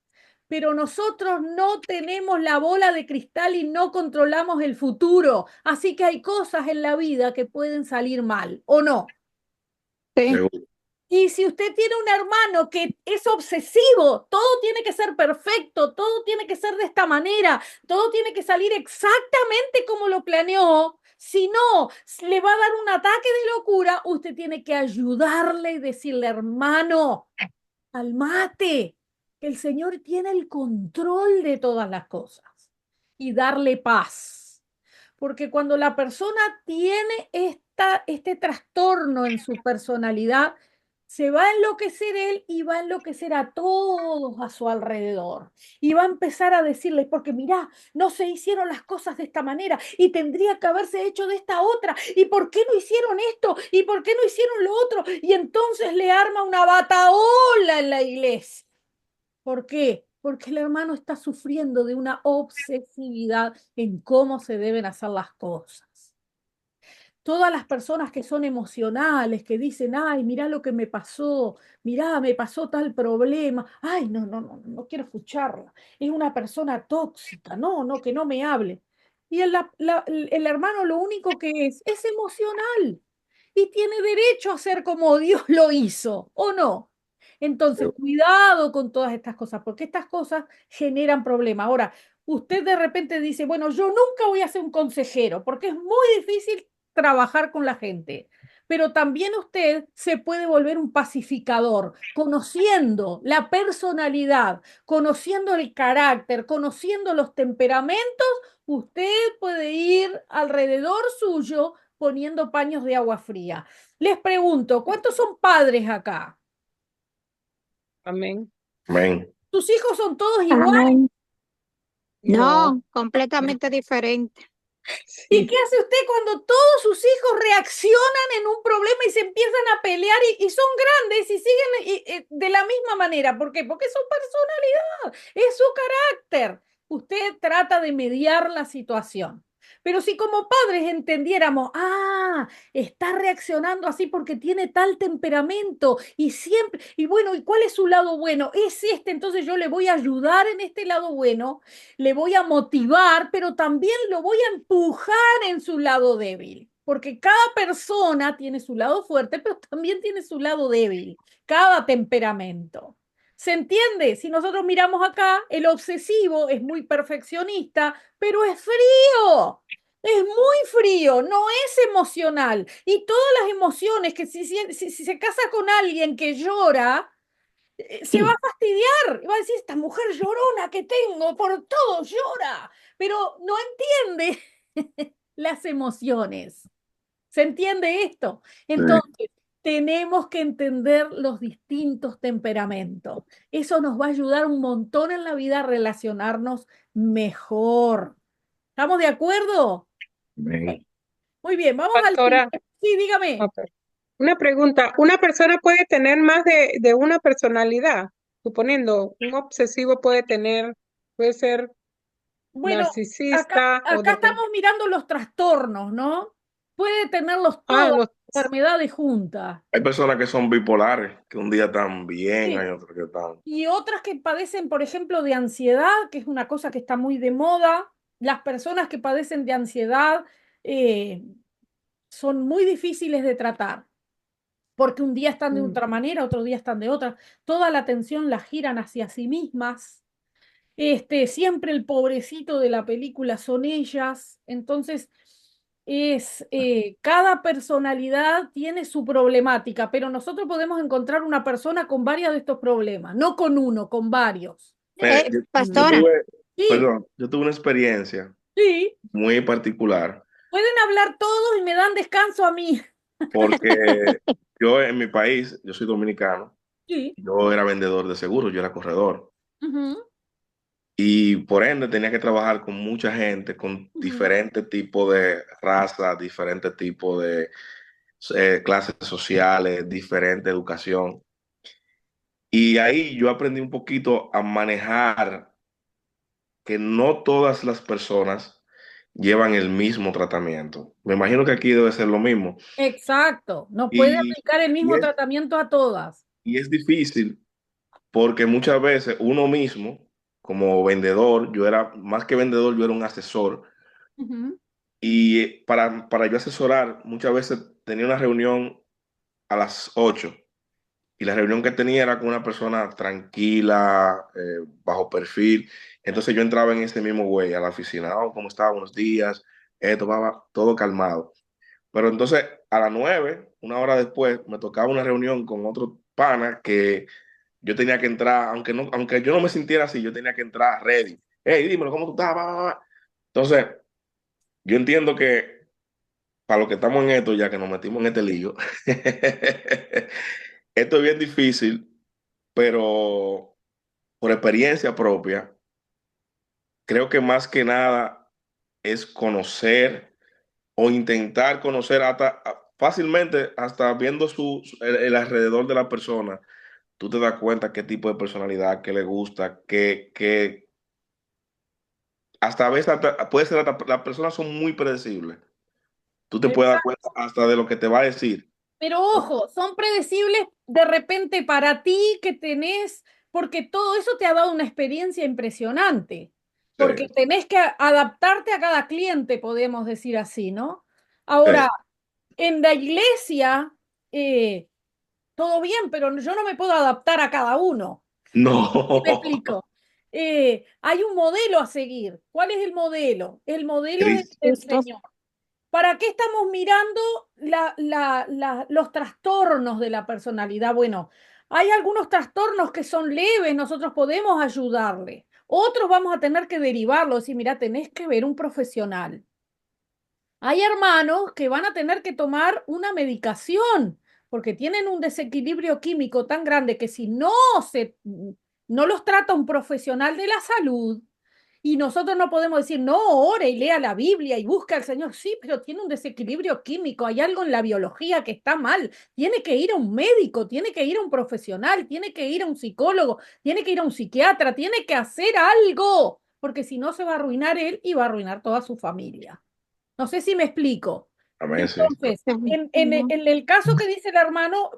Pero nosotros no tenemos la bola de cristal y no controlamos el futuro. Así que hay cosas en la vida que pueden salir mal, ¿o no? Sí. Seguro. Y si usted tiene un hermano que es obsesivo, todo tiene que ser perfecto, todo tiene que ser de esta manera, todo tiene que salir exactamente como lo planeó, si no, le va a dar un ataque de locura, usted tiene que ayudarle y decirle, hermano, calmate, que el Señor tiene el control de todas las cosas y darle paz. Porque cuando la persona tiene este trastorno en su personalidad, se va a enloquecer él y va a enloquecer a todos a su alrededor. Y va a empezar a decirles, porque mirá, no se hicieron las cosas de esta manera y tendría que haberse hecho de esta otra. ¿Y por qué no hicieron esto? ¿Y por qué no hicieron lo otro? Y entonces le arma una batahola en la iglesia. ¿Por qué? Porque el hermano está sufriendo de una obsesividad en cómo se deben hacer las cosas. Todas las personas que son emocionales, que dicen, ay, mirá lo que me pasó, mirá, me pasó tal problema, ay, no, no, no, no quiero escucharla, es una persona tóxica, no, no, que no me hable. Y el hermano lo único que es emocional y tiene derecho a ser como Dios lo hizo, ¿o no? Entonces, cuidado con todas estas cosas, porque estas cosas generan problemas. Ahora, usted de repente dice, bueno, yo nunca voy a ser un consejero, porque es muy difícil trabajar con la gente. Pero también usted se puede volver un pacificador, conociendo la personalidad, conociendo el carácter, conociendo los temperamentos, usted puede ir alrededor suyo poniendo paños de agua fría. Les pregunto, ¿cuántos son padres acá? Amén. Amén. ¿Tus hijos son todos iguales? Amén. No. No, completamente diferente. ¿Y qué Sí, hace usted cuando todos sus hijos reaccionan en un problema y se empiezan a pelear y son grandes y siguen de la misma manera? ¿Por qué? Porque es su personalidad, es su carácter. Usted trata de mediar la situación. Pero si como padres entendiéramos, está reaccionando así porque tiene tal temperamento y siempre, y bueno, ¿y cuál es su lado bueno? Es este, entonces yo le voy a ayudar en este lado bueno, le voy a motivar, pero también lo voy a empujar en su lado débil, porque cada persona tiene su lado fuerte, pero también tiene su lado débil, cada temperamento. ¿Se entiende? Si nosotros miramos acá, el obsesivo es muy perfeccionista, pero es frío. Es muy frío, no es emocional. Y todas las emociones que si se casa con alguien que llora, se va a fastidiar. Y va a decir, esta mujer llorona que tengo, por todo llora. Pero no entiende las emociones. ¿Se entiende esto? Sí. Entonces, tenemos que entender los distintos temperamentos. Eso nos va a ayudar un montón en la vida a relacionarnos mejor. ¿Estamos de acuerdo? Amén. Muy bien, vamos al Pastora, siguiente. Sí, dígame. ok. Una pregunta, ¿una persona puede tener más de una personalidad? Suponiendo, un obsesivo puede ser Bueno, narcisista o acá estamos mirando los trastornos, ¿no? Puede tenerlos ah, todas los, las enfermedades juntas. Hay personas que son bipolares, que un día están bien, Sí. hay otros que están... Y otras que padecen, por ejemplo, de ansiedad, que es una cosa que está muy de moda. Las personas que padecen de ansiedad eh, son muy difíciles de tratar, porque un día están de mm, otra manera, otro día están de otra. Toda la atención la giran hacia sí mismas. Siempre el pobrecito de la película son ellas. Entonces, cada personalidad tiene su problemática, pero nosotros podemos encontrar una persona con varios de estos problemas, no con uno, con varios. Mire, yo Pastora, tuve, Sí, perdón, yo tuve una experiencia sí, muy particular pueden hablar todos y me dan descanso a mí. porque yo en mi país, yo soy dominicano, Sí. yo era vendedor de seguros, yo era corredor Ujú, y por ende tenía que trabajar con mucha gente, con ujú. diferentes tipos de razas, diferentes tipos de clases sociales, diferente educación. Y ahí yo aprendí un poquito a manejar que no todas las personas llevan el mismo tratamiento. Me imagino que aquí debe ser lo mismo. Exacto, no puede Y, aplicar el y mismo es, tratamiento a todas. y es difícil porque muchas veces uno mismo, como vendedor, yo era más que vendedor, yo era un asesor. Ujú. Y para yo asesorar, muchas veces tenía una reunión a las 8 y la reunión que tenía era con una persona tranquila, bajo perfil. Entonces yo entraba en ese mismo güey a la oficina. Oh, ¿cómo está? Buenos días. Esto, va, todo calmado. Pero entonces a las 9, una hora después, me tocaba una reunión con otro pana que yo tenía que entrar, aunque yo no me sintiera así, yo tenía que entrar ready. Hey, dímelo, ¿cómo tú estás? Va, va, va. Entonces, yo entiendo que para los que estamos en esto, ya que nos metimos en este lío, esto es bien difícil, pero por experiencia propia, creo que más que nada es conocer o intentar conocer hasta fácilmente, hasta viendo el alrededor de la persona, tú te das cuenta qué tipo de personalidad, qué le gusta, que hasta a veces puede ser hasta, las personas son muy predecibles. Tú te puedes dar cuenta hasta de lo que te va a decir. Pero ojo, son predecibles de repente para ti que tenés, porque todo eso te ha dado una experiencia impresionante, Sí, porque tenés que adaptarte a cada cliente, podemos decir así, ¿no? sí. Ahora, en la iglesia, eh, todo bien, pero yo no me puedo adaptar a cada uno. ¿Sí me No. explico? Hay un modelo a seguir. ¿Cuál es el modelo? El modelo es Cristo. el Cristo, Señor. ¿Para qué estamos mirando los trastornos de la personalidad? Bueno, hay algunos trastornos que son leves, nosotros podemos ayudarle. Otros vamos a tener que derivarlo, decir, mira, tenés que ver un profesional. Hay hermanos que van a tener que tomar una medicación porque tienen un desequilibrio químico tan grande que si no los trata un profesional de la salud, y nosotros no podemos decir, no, ore y lea la Biblia y busca al Señor. Sí, pero tiene un desequilibrio químico, hay algo en la biología que está mal. Tiene que ir a un médico, tiene que ir a un profesional, tiene que ir a un psicólogo, tiene que ir a un psiquiatra, tiene que hacer algo, porque si no se va a arruinar él y va a arruinar toda su familia. No sé si me explico. Amén, sí. Entonces, ujú, en el caso que dice el hermano,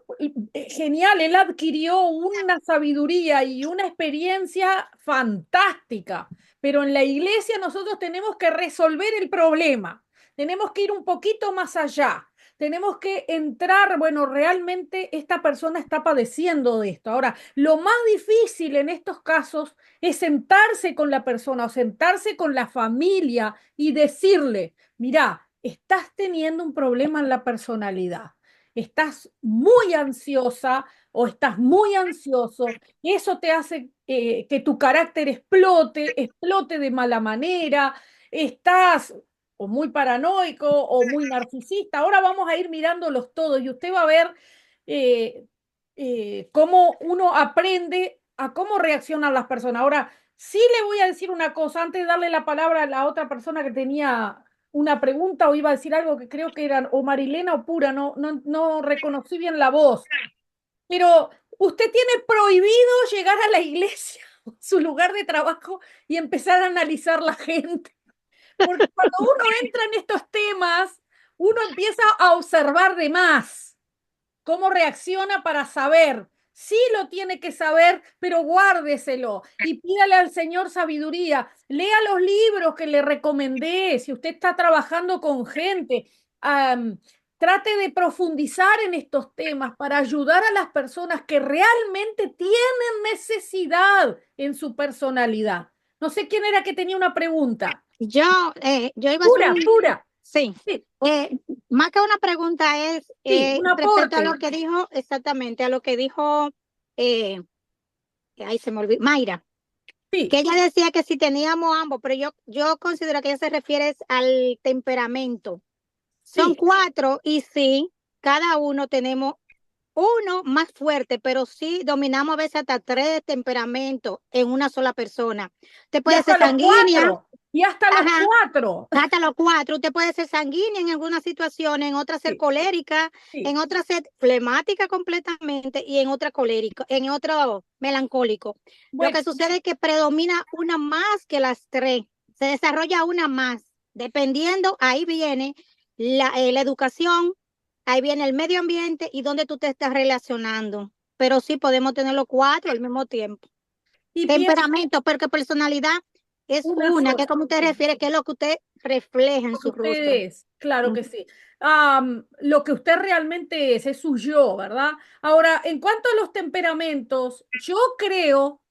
genial, él adquirió una sabiduría y una experiencia fantástica, pero en la iglesia nosotros tenemos que resolver el problema, tenemos que ir un poquito más allá, tenemos que entrar, bueno, realmente esta persona está padeciendo de esto. Ahora, lo más difícil en estos casos es sentarse con la persona o sentarse con la familia y decirle, mira, estás teniendo un problema en la personalidad, estás muy ansiosa o estás muy ansioso, y eso te hace que tu carácter explote de mala manera, estás o muy paranoico o muy narcisista. Ahora vamos a ir mirándolos todos y usted va a ver eh, cómo uno aprende a cómo reaccionan las personas. Ahora, sí le voy a decir una cosa antes de darle la palabra a la otra persona que tenía una pregunta o iba a decir algo que creo que eran o Marilena o Pura, no reconocí bien la voz, pero usted tiene prohibido llegar a la iglesia, su lugar de trabajo, y empezar a analizar la gente. Porque cuando uno entra en estos temas, uno empieza a observar de más cómo reacciona para saber. Sí lo tiene que saber, pero guárdeselo y pídale al Señor sabiduría. Lea los libros que le recomendé. Si usted está trabajando con gente, am, trate de profundizar en estos temas para ayudar a las personas que realmente tienen necesidad en su personalidad. No sé quién era que tenía una pregunta. Yo iba a hacer Pura, pura. sí, Sí, más que una pregunta es sí, un respecto a lo aporte. que dijo, exactamente, a lo que dijo, eh, ahí se me olvidó, Mayra, Sí, que ella decía que si teníamos ambos, pero yo considero que ella se refiere es al temperamento. Son sí. 4 y sí, cada uno tenemos uno más fuerte, pero sí dominamos a veces hasta 3 temperamentos en una sola persona. Usted Y puede ser hasta los sanguínea, cuatro. Y hasta los ajá, cuatro. hasta los 4. Usted puede ser sanguínea en algunas situaciones, en otras ser Sí, colérica, sí. en otras ser flemática completamente y en otra colérico, en otro melancólico. Lo Bueno, que sucede es que predomina una más que las 3. Se desarrolla una más. Dependiendo, ahí viene la educación, ahí viene el medio ambiente y dónde tú te estás relacionando. Pero sí podemos tener los 4 al mismo tiempo. y piensa Temperamento, porque personalidad es una una, que sola. como usted Sí, refiere, que es lo que usted refleja en lo que su usted rostro. es, claro que Ujú. sí. Lo que usted realmente es su yo, ¿verdad? Ahora, en cuanto a los temperamentos, yo creo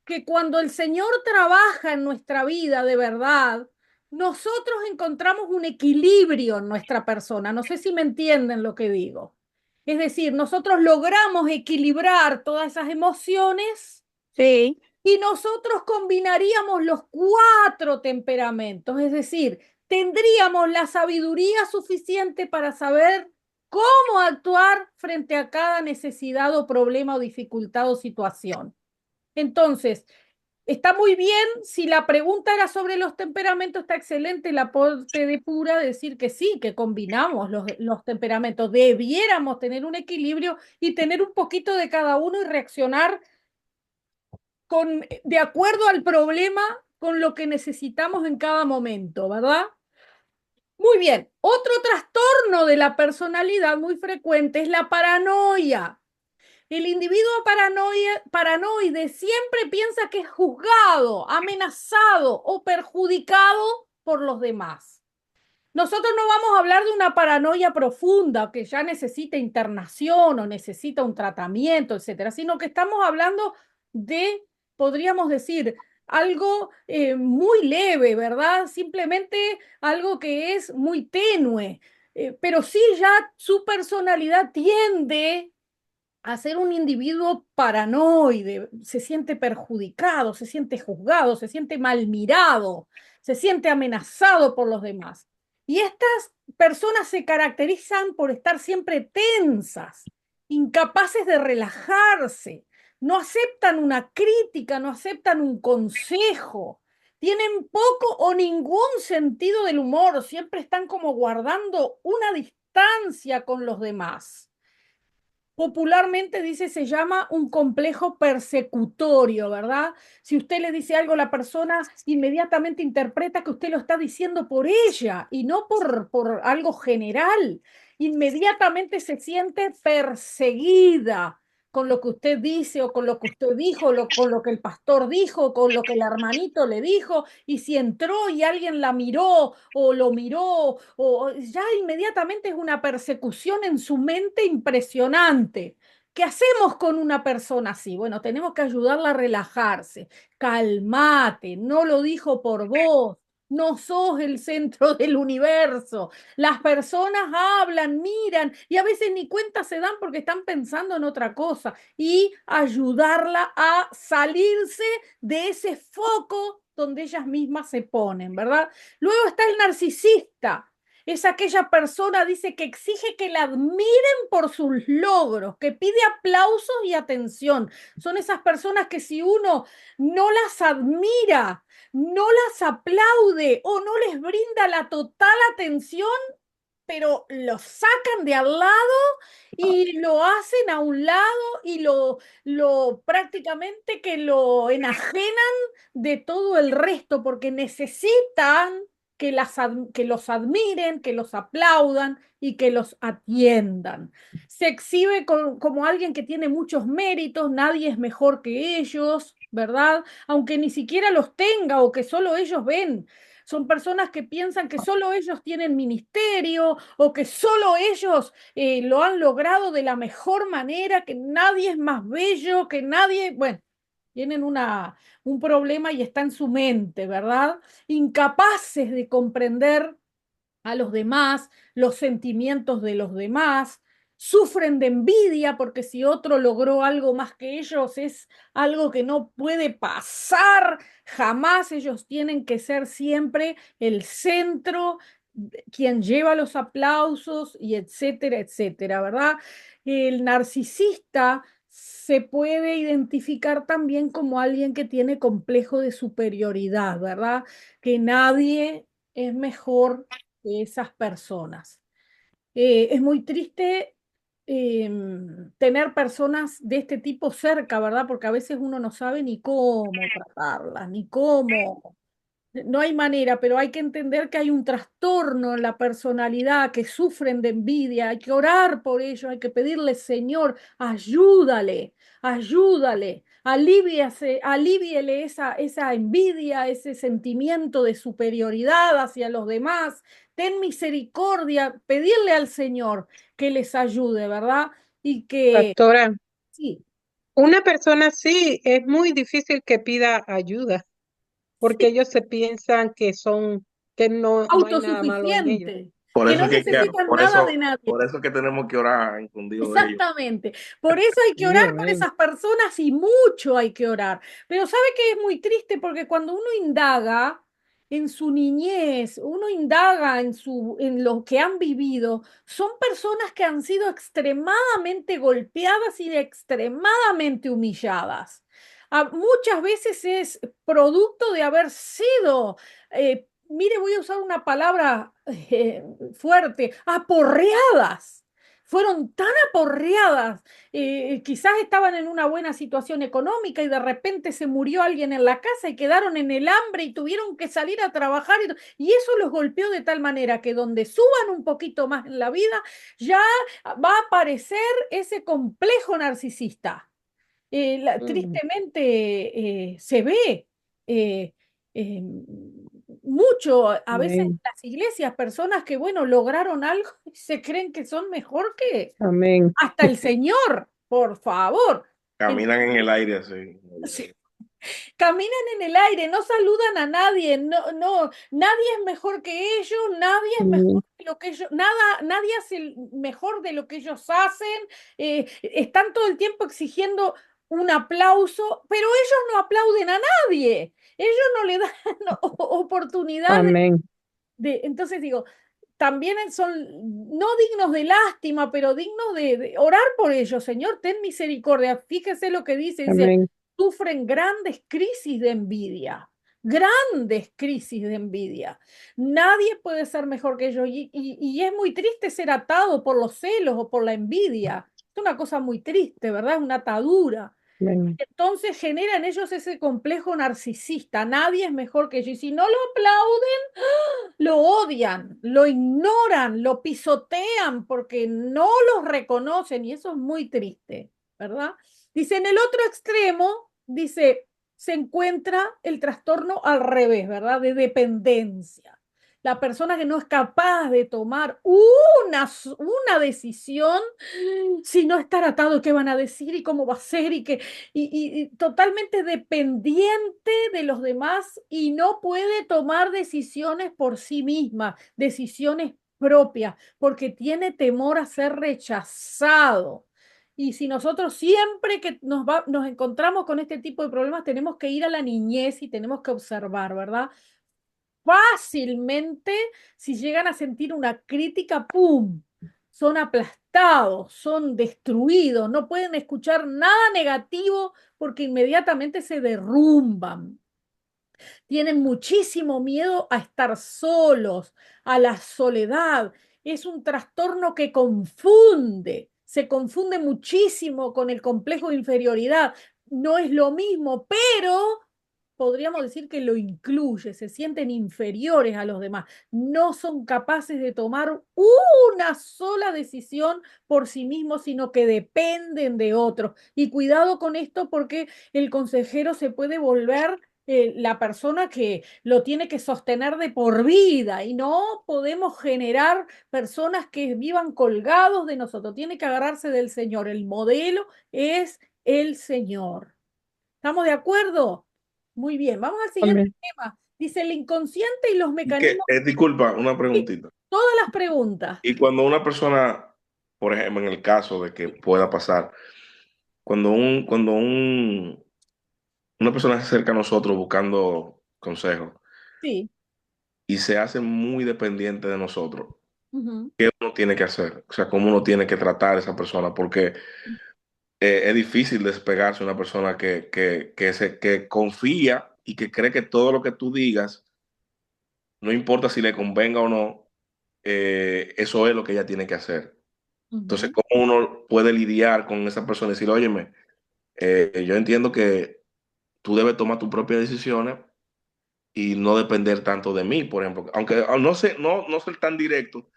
que cuando el Señor trabaja en nuestra vida de verdad, nosotros encontramos un equilibrio en nuestra persona. No sé si me entienden lo que digo. Es decir, nosotros logramos equilibrar todas esas emociones Sí, y nosotros combinaríamos los 4 temperamentos, es decir, tendríamos la sabiduría suficiente para saber cómo actuar frente a cada necesidad o problema o dificultad o situación. Entonces, está muy bien, si la pregunta era sobre los temperamentos, está excelente el aporte de Pura decir que sí, que combinamos los temperamentos. Debiéramos tener un equilibrio y tener un poquito de cada uno y reaccionar de acuerdo al problema, con lo que necesitamos en cada momento, ¿verdad? Muy bien. Otro trastorno de la personalidad muy frecuente es la paranoia. El individuo paranoide siempre piensa que es juzgado, amenazado o perjudicado por los demás. Nosotros no vamos a hablar de una paranoia profunda que ya necesita internación o necesita un tratamiento, etcétera, sino que estamos hablando de, podríamos decir, algo muy leve, ¿verdad? Simplemente algo que es muy tenue, pero sí ya su personalidad tiende a ser un individuo paranoide, se siente perjudicado, se siente juzgado, se siente mal mirado, se siente amenazado por los demás. Y estas personas se caracterizan por estar siempre tensas, incapaces de relajarse, no aceptan una crítica, no aceptan un consejo, tienen poco o ningún sentido del humor, siempre están como guardando una distancia con los demás. Popularmente dice, se llama un complejo persecutorio, ¿verdad? Si usted le dice algo a la persona, inmediatamente interpreta que usted lo está diciendo por ella y no por algo general. Inmediatamente se siente perseguida, con lo que usted dice o con lo que usted dijo, con lo que el pastor dijo, con lo que el hermanito le dijo, y si entró y alguien la miró o lo miró, o ya inmediatamente es una persecución en su mente impresionante. ¿Qué hacemos con una persona así? Bueno, tenemos que ayudarla a relajarse. Calmate, no lo dijo por vos. No sos el centro del universo. Las personas hablan, miran y a veces ni cuenta se dan porque están pensando en otra cosa. Y ayudarla a salirse de ese foco donde ellas mismas se ponen, ¿verdad? Luego está el narcisista. Es aquella persona, dice, que exige que la admiren por sus logros, que pide aplausos y atención. Son esas personas que si uno no las admira, no las aplaude o no les brinda la total atención, pero lo sacan de al lado y lo hacen a un lado y lo prácticamente que lo enajenan de todo el resto porque necesitan que los admiren, que los aplaudan y que los atiendan. Se exhibe como alguien que tiene muchos méritos, nadie es mejor que ellos, ¿verdad? Aunque ni siquiera los tenga o que solo ellos ven. Son personas que piensan que solo ellos tienen ministerio o que solo ellos lo han logrado de la mejor manera, que nadie es más bello, que nadie, bueno, tienen un problema y está en su mente, ¿verdad? Incapaces de comprender a los demás, los sentimientos de los demás, sufren de envidia porque si otro logró algo más que ellos es algo que no puede pasar jamás, ellos tienen que ser siempre el centro, quien lleva los aplausos y etcétera, etcétera, ¿verdad? El narcisista se puede identificar también como alguien que tiene complejo de superioridad, ¿verdad? Que nadie es mejor de esas personas. Es muy triste tener personas de este tipo cerca, ¿verdad? Porque a veces uno no sabe ni cómo tratarlas, ni cómo. No hay manera, pero hay que entender que hay un trastorno en la personalidad, que sufren de envidia, hay que orar por ellos, hay que pedirle, Señor, ayúdale, ayúdale, alivíele esa envidia, ese sentimiento de superioridad hacia los demás, ten misericordia, pedirle al Señor que les ayude, ¿verdad? Y que, Pastora, sí, una persona así es muy difícil que pida ayuda, porque sí, ellos se piensan que no hay nada malo en ellos. autosuficiente, Por que eso no es que, necesitan nada de nadie. por eso es que tenemos que orar escondido de ellos. Exactamente. Por eso hay que Sí, orar por amén. esas personas y mucho hay que orar. Pero sabe que es muy triste porque cuando uno indaga en su niñez, uno indaga en lo que han vivido, son personas que han sido extremadamente golpeadas y extremadamente humilladas. Muchas veces es producto de haber sido, mire, voy a usar una palabra fuerte, aporreadas, fueron tan aporreadas, quizás estaban en una buena situación económica y de repente se murió alguien en la casa y quedaron en el hambre y tuvieron que salir a trabajar y eso los golpeó de tal manera que donde suban un poquito más en la vida ya va a aparecer ese complejo narcisista. Mm, Tristemente se ve eh, eh, mucho a veces en amén, las iglesias, personas que, bueno, lograron algo y se creen que son mejor que amén, hasta el Señor, por favor. Caminan en el aire así. Sí, caminan en el aire, no saludan a nadie, nadie es mejor que ellos, nadie es mejor amén, que lo que ellos, nadie hace mejor de lo que ellos hacen, están todo el tiempo exigiendo un aplauso, pero ellos no aplauden a nadie, ellos no le dan oportunidad amén, entonces digo, también son no dignos de lástima, pero dignos de orar por ellos, Señor, ten misericordia. Fíjese lo que dice, amén, sufren grandes crisis de envidia. Nadie puede ser mejor que ellos y es muy triste ser atado por los celos o por la envidia. Es una cosa muy triste, ¿verdad? Es una atadura. amén, Entonces genera en ellos ese complejo narcisista. Nadie es mejor que ellos. Y si no lo aplauden, lo odian, lo ignoran, lo pisotean porque no los reconocen y eso es muy triste, ¿verdad? Dice, en el otro extremo, dice, se encuentra el trastorno al revés, ¿verdad? De dependencia. La persona que no es capaz de tomar una decisión si no estar atado, qué van a decir y cómo va a ser y totalmente dependiente de los demás y no puede tomar decisiones por sí misma, decisiones propias, porque tiene temor a ser rechazado. Y si nosotros siempre que nos encontramos con este tipo de problemas, tenemos que ir a la niñez y tenemos que observar, ¿verdad? Fácilmente, si llegan a sentir una crítica, ¡pum! Son aplastados, son destruidos, no pueden escuchar nada negativo porque inmediatamente se derrumban. Tienen muchísimo miedo a estar solos, a la soledad. Es un trastorno que confunde, se confunde muchísimo con el complejo de inferioridad. No es lo mismo, pero podríamos decir que lo incluye, se sienten inferiores a los demás, no son capaces de tomar una sola decisión por sí mismos, sino que dependen de otros. Y cuidado con esto porque el consejero se puede volver la persona que lo tiene que sostener de por vida y no podemos generar personas que vivan colgados de nosotros, tiene que agarrarse del Señor, el modelo es el Señor. ¿Estamos de acuerdo? Muy bien, vamos al siguiente Amén. tema. Dice el inconsciente y los Y que, mecanismos. disculpa, una Sí, preguntita. todas las preguntas. Y cuando una persona, por ejemplo, en el caso de que pueda pasar, una persona se acerca a nosotros buscando consejos Sí. y se hace muy dependiente de nosotros, Ujú. ¿qué uno tiene que hacer? O sea, ¿cómo uno tiene que tratar a esa persona? Porque es difícil despegarse de una persona que confía y que cree que todo lo que tú digas, no importa si le convenga o no, eso es lo que ella tiene que hacer. Entonces, Ujú. ¿cómo uno puede lidiar con esa persona y decirle, óyeme, yo entiendo que tú debes tomar tus propias decisiones y no depender tanto de mí, por ejemplo? Aunque no sé, no ser tan directo,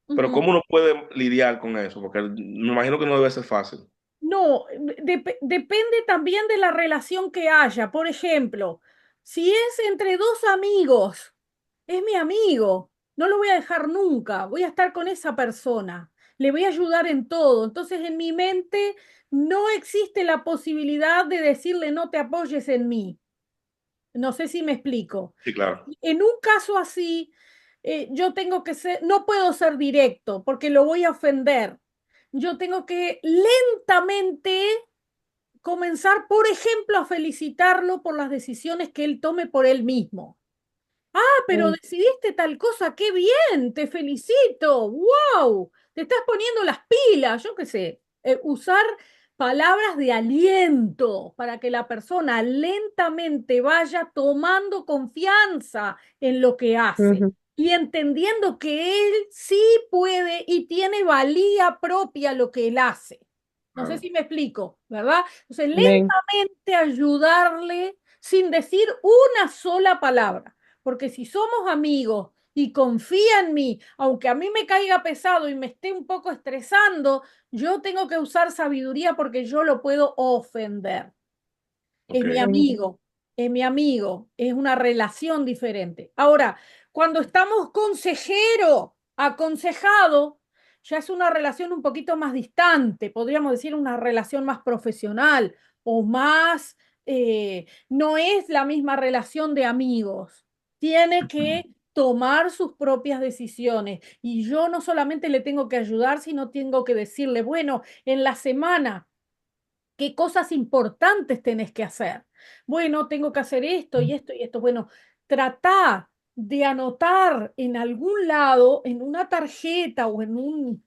pero Ujú. ¿cómo uno puede lidiar con eso? Porque me imagino que no debe ser fácil. No, depende también de la relación que haya. Por ejemplo, si es entre dos amigos, es mi amigo, no lo voy a dejar nunca, voy a estar con esa persona, le voy a ayudar en todo. Entonces, en mi mente no existe la posibilidad de decirle no te apoyes en mí. No sé si me explico. Sí, claro. En un caso así, yo tengo que ser, no puedo ser directo porque lo voy a ofender. Yo tengo que lentamente comenzar, por ejemplo, a felicitarlo por las decisiones que él tome por él mismo. Pero Mm, decidiste tal cosa, qué bien, te felicito, wow, te estás poniendo las pilas, yo qué sé, usar palabras de aliento para que la persona lentamente vaya tomando confianza en lo que hace ujú. y entendiendo que él sí puede y tiene valía propia lo que él hace. No sé Claro. si me explico, ¿verdad? Entonces, Amén. lentamente ayudarle sin decir una sola palabra. Porque si somos amigos y confía en mí, aunque a mí me caiga pesado y me esté un poco estresando, yo tengo que usar sabiduría porque yo lo puedo ofender. Es Ok. mi Mm, amigo, es mi amigo, es una relación diferente. Ahora, cuando estamos consejero, aconsejado, ya es una relación un poquito más distante, podríamos decir una relación más profesional o más, no es la misma relación de amigos. Tiene que tomar sus propias decisiones y yo no solamente le tengo que ayudar, sino tengo que decirle, bueno, en la semana ¿qué cosas importantes tenés que hacer? Bueno, tengo que hacer esto y esto y esto. Bueno, trata de anotar en algún lado, en una tarjeta o en un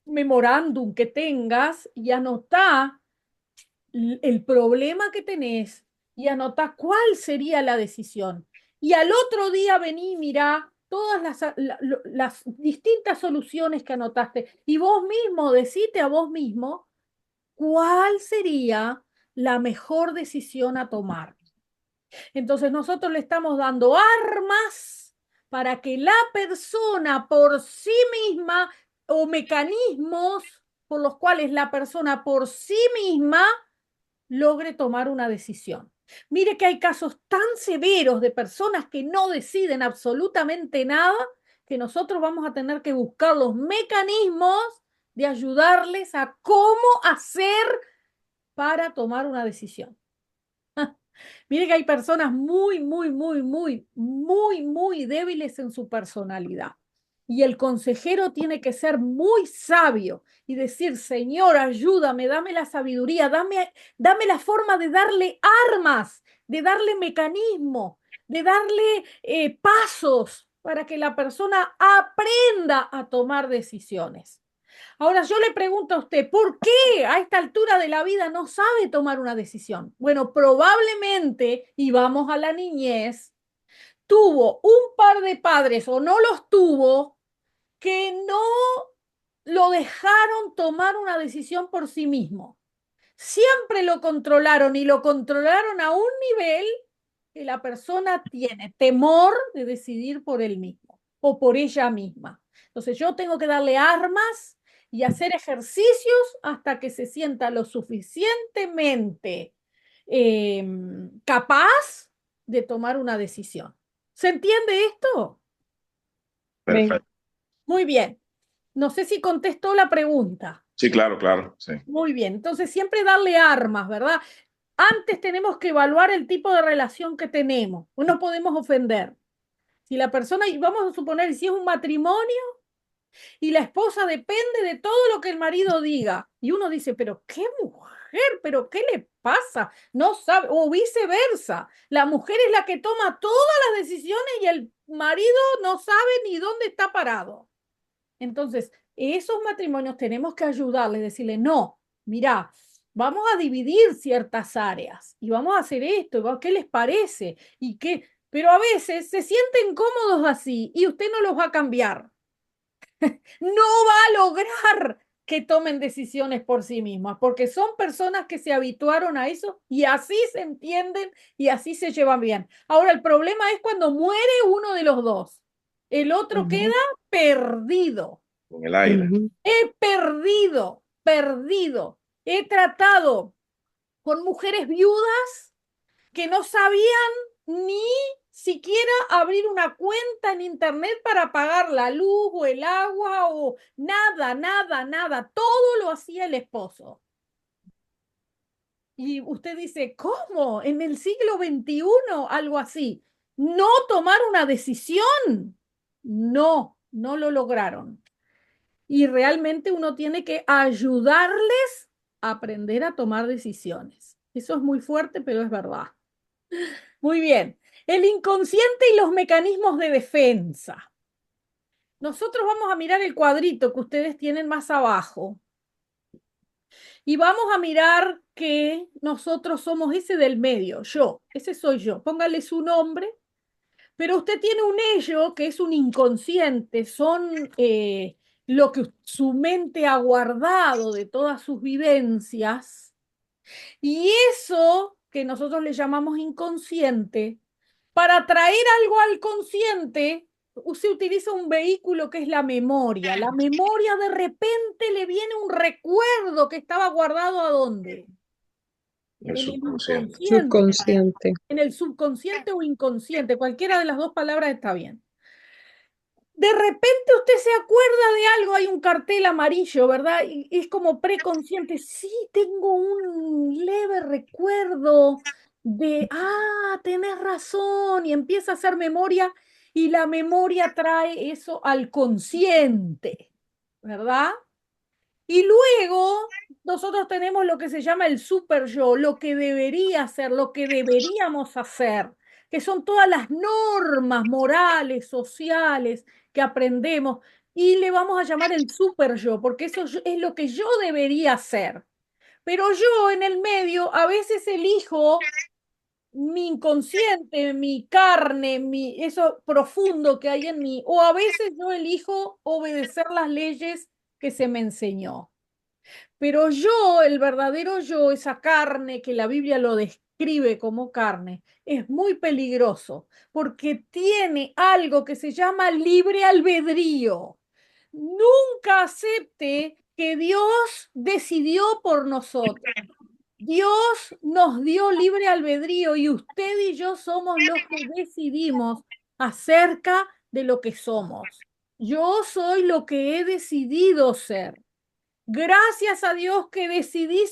memorándum que tengas y anotá el problema que tenés y anotá cuál sería la decisión. Y al otro día vení y mirá todas las distintas soluciones que anotaste y vos mismo, decite a vos mismo cuál sería la mejor decisión a tomar. Entonces nosotros le estamos dando armas para que la persona por sí misma o mecanismos por los cuales la persona por sí misma logre tomar una decisión. Mire que hay casos tan severos de personas que no deciden absolutamente nada que nosotros vamos a tener que buscar los mecanismos de ayudarles a cómo hacer para tomar una decisión. Mire que hay personas muy débiles en su personalidad. Y el consejero tiene que ser muy sabio y decir, Señor, ayúdame, dame la sabiduría, dame la forma de darle armas, de darle mecanismo, de darle pasos para que la persona aprenda a tomar decisiones. Ahora yo le pregunto a usted, ¿por qué a esta altura de la vida no sabe tomar una decisión? Bueno, probablemente, y vamos a la niñez, tuvo un par de padres o no los tuvo que no lo dejaron tomar una decisión por sí mismo. Siempre lo controlaron y lo controlaron a un nivel que la persona tiene temor de decidir por él mismo o por ella misma. Entonces yo tengo que darle armas y hacer ejercicios hasta que se sienta lo suficientemente capaz de tomar una decisión. ¿Se entiende esto? Perfecto. Muy bien. No sé si contestó la pregunta. Sí, claro, claro, sí. Muy bien. Entonces siempre darle armas, ¿verdad? Antes tenemos que evaluar el tipo de relación que tenemos. No podemos ofender. Si la persona, y vamos a suponer, si es un matrimonio y la esposa depende de todo lo que el marido diga, y uno dice, pero qué mujer, pero qué le pasa, no sabe, o viceversa, la mujer es la que toma todas las decisiones y el marido no sabe ni dónde está parado. Entonces, esos matrimonios tenemos que ayudarles, decirle, no, mira, vamos a dividir ciertas áreas y vamos a hacer esto, ¿qué les parece? Y qué, pero a veces se sienten cómodos así y usted no los va a cambiar. No va a lograr que tomen decisiones por sí mismas, porque son personas que se habituaron a eso y así se entienden y así se llevan bien. Ahora, el problema es cuando muere uno de los dos. El otro queda perdido. En el aire. He perdido. He tratado con mujeres viudas que no sabían ni siquiera abrir una cuenta en internet para pagar la luz o el agua o nada. Todo lo hacía el esposo. Y usted dice, ¿cómo? En el siglo XXI, algo así. No tomar una decisión. No lo lograron. Y realmente uno tiene que ayudarles a aprender a tomar decisiones. Eso es muy fuerte, pero es verdad. Muy bien. El inconsciente y los mecanismos de defensa. Nosotros vamos a mirar el cuadrito que ustedes tienen más abajo. Y vamos a mirar que nosotros somos ese del medio, yo, ese soy yo. Póngale su nombre, pero usted tiene un ello que es un inconsciente, son lo que su mente ha guardado de todas sus vivencias. Y eso que nosotros le llamamos inconsciente, para traer algo al consciente, se utiliza un vehículo que es la memoria. La memoria de repente le viene un recuerdo que estaba guardado ¿a dónde? El En el subconsciente. inconsciente. Subconsciente. En el subconsciente o inconsciente, cualquiera de las dos palabras está bien. De repente usted se acuerda de algo, hay un cartel amarillo, ¿verdad? Y es como preconsciente. Sí, tengo un leve recuerdo de, tenés razón, y empieza a hacer memoria y la memoria trae eso al consciente, ¿verdad? Y luego nosotros tenemos lo que se llama el super yo, lo que debería ser, lo que deberíamos hacer, que son todas las normas morales, sociales que aprendemos y le vamos a llamar el super yo, porque eso es lo que yo debería hacer. Pero yo en el medio a veces elijo mi inconsciente, mi carne, eso profundo que hay en mí, o a veces yo elijo obedecer las leyes que se me enseñó. Pero yo, el verdadero yo, esa carne que la Biblia lo describe como carne, es muy peligroso porque tiene algo que se llama libre albedrío. Nunca acepte que Dios decidió por nosotros. Dios nos dio libre albedrío y usted y yo somos los que decidimos acerca de lo que somos. Yo soy lo que he decidido ser. Gracias a Dios que decidí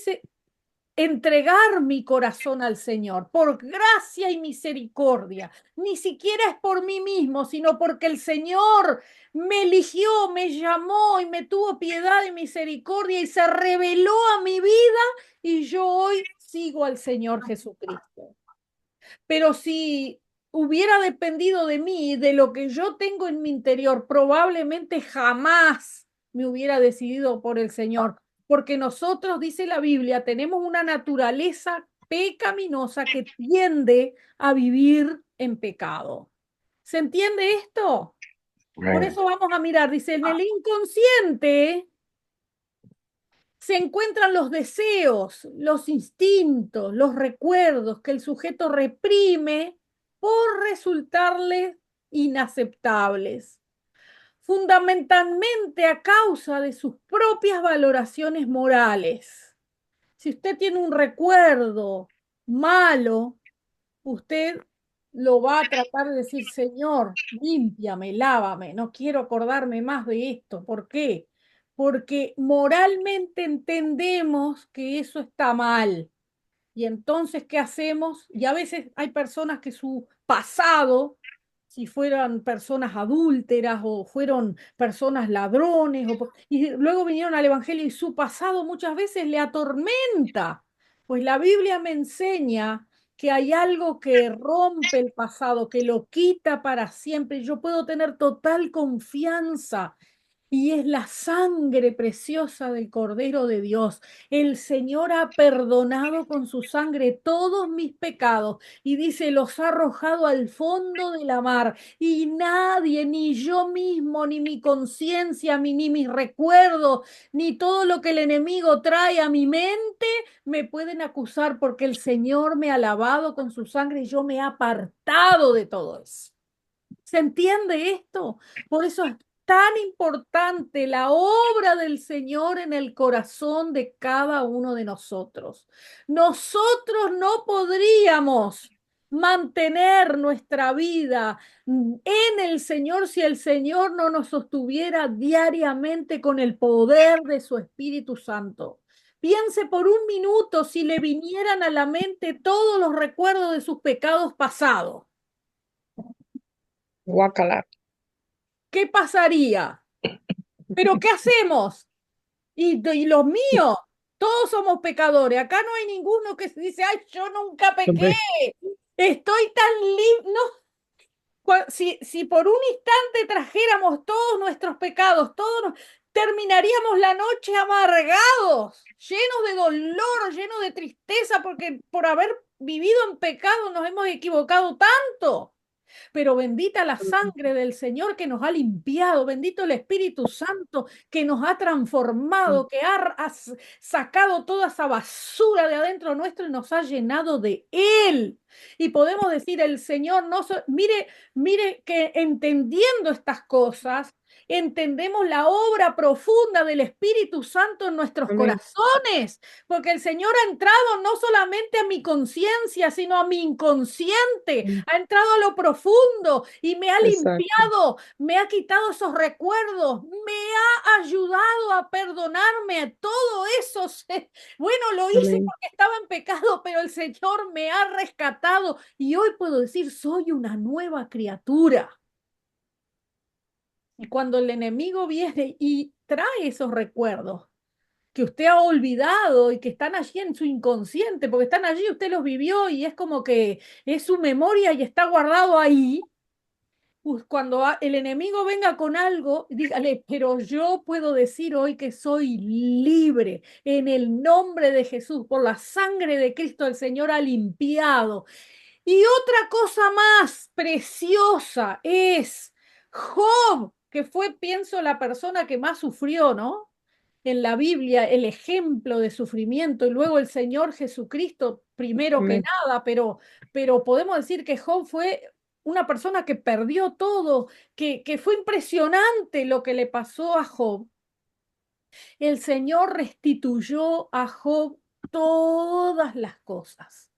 entregar mi corazón al Señor por gracia y misericordia. Ni siquiera es por mí mismo, sino porque el Señor me eligió, me llamó y me tuvo piedad y misericordia y se reveló a mi vida y yo hoy sigo al Señor Jesucristo. Pero si hubiera dependido de mí, de lo que yo tengo en mi interior, probablemente jamás me hubiera decidido por el Señor, porque nosotros, dice la Biblia, tenemos una naturaleza pecaminosa que tiende a vivir en pecado. ¿Se entiende esto? Por eso vamos a mirar, dice, en el inconsciente se encuentran los deseos, los instintos, los recuerdos que el sujeto reprime por resultarle inaceptables, fundamentalmente a causa de sus propias valoraciones morales. Si usted tiene un recuerdo malo, usted lo va a tratar de decir, Señor, límpiame, lávame, no quiero acordarme más de esto. ¿Por qué? Porque moralmente entendemos que eso está mal. Y entonces, ¿qué hacemos? Y a veces hay personas que su pasado, si fueran personas adúlteras o fueron personas ladrones, y luego vinieron al Evangelio y su pasado muchas veces le atormenta. Pues la Biblia me enseña que hay algo que rompe el pasado, que lo quita para siempre. Yo puedo tener total confianza y es la sangre preciosa del Cordero de Dios. El Señor ha perdonado con su sangre todos mis pecados y dice, los ha arrojado al fondo de la mar y nadie, ni yo mismo, ni mi conciencia, ni mis recuerdos, ni todo lo que el enemigo trae a mi mente, me pueden acusar porque el Señor me ha lavado con su sangre y yo me he apartado de todo eso. ¿Se entiende esto? Por eso es tan importante la obra del Señor en el corazón de cada uno de nosotros. Nosotros no podríamos mantener nuestra vida en el Señor si el Señor no nos sostuviera diariamente con el poder de su Espíritu Santo. Piense por un minuto si le vinieran a la mente todos los recuerdos de sus pecados pasados. Guacala. ¿Qué pasaría? ¿Pero qué hacemos? Y los míos, todos somos pecadores. Acá no hay ninguno que se dice, ay, yo nunca pequé. Estoy tan libre. No, si por un instante trajéramos todos nuestros pecados, terminaríamos la noche amargados, llenos de dolor, llenos de tristeza, porque por haber vivido en pecado nos hemos equivocado tanto. Pero bendita la sangre del Señor que nos ha limpiado, bendito el Espíritu Santo que nos ha transformado, que ha sacado toda esa basura de adentro nuestro y nos ha llenado de Él. Y podemos decir, el Señor, mire que entendiendo estas cosas, entendemos la obra profunda del Espíritu Santo en nuestros Amén. corazones, porque el Señor ha entrado no solamente a mi conciencia, sino a mi inconsciente, ha entrado a lo profundo y me ha Exacto. limpiado, me ha quitado esos recuerdos, me ha ayudado a perdonarme todo eso. Bueno, lo hice Amén. porque estaba en pecado, pero el Señor me ha rescatado y hoy puedo decir, soy una nueva criatura. Y cuando el enemigo viene y trae esos recuerdos que usted ha olvidado y que están allí en su inconsciente, porque están allí, usted los vivió y es como que es su memoria y está guardado ahí. Pues cuando el enemigo venga con algo, dígale, pero yo puedo decir hoy que soy libre en el nombre de Jesús, por la sangre de Cristo el Señor ha limpiado. Y otra cosa más preciosa es Job, que fue, pienso, la persona que más sufrió, ¿no? En la Biblia, el ejemplo de sufrimiento, y luego el Señor Jesucristo, primero que Amén. nada, pero podemos decir que Job fue una persona que perdió todo, que fue impresionante lo que le pasó a Job. El Señor restituyó a Job todas las cosas.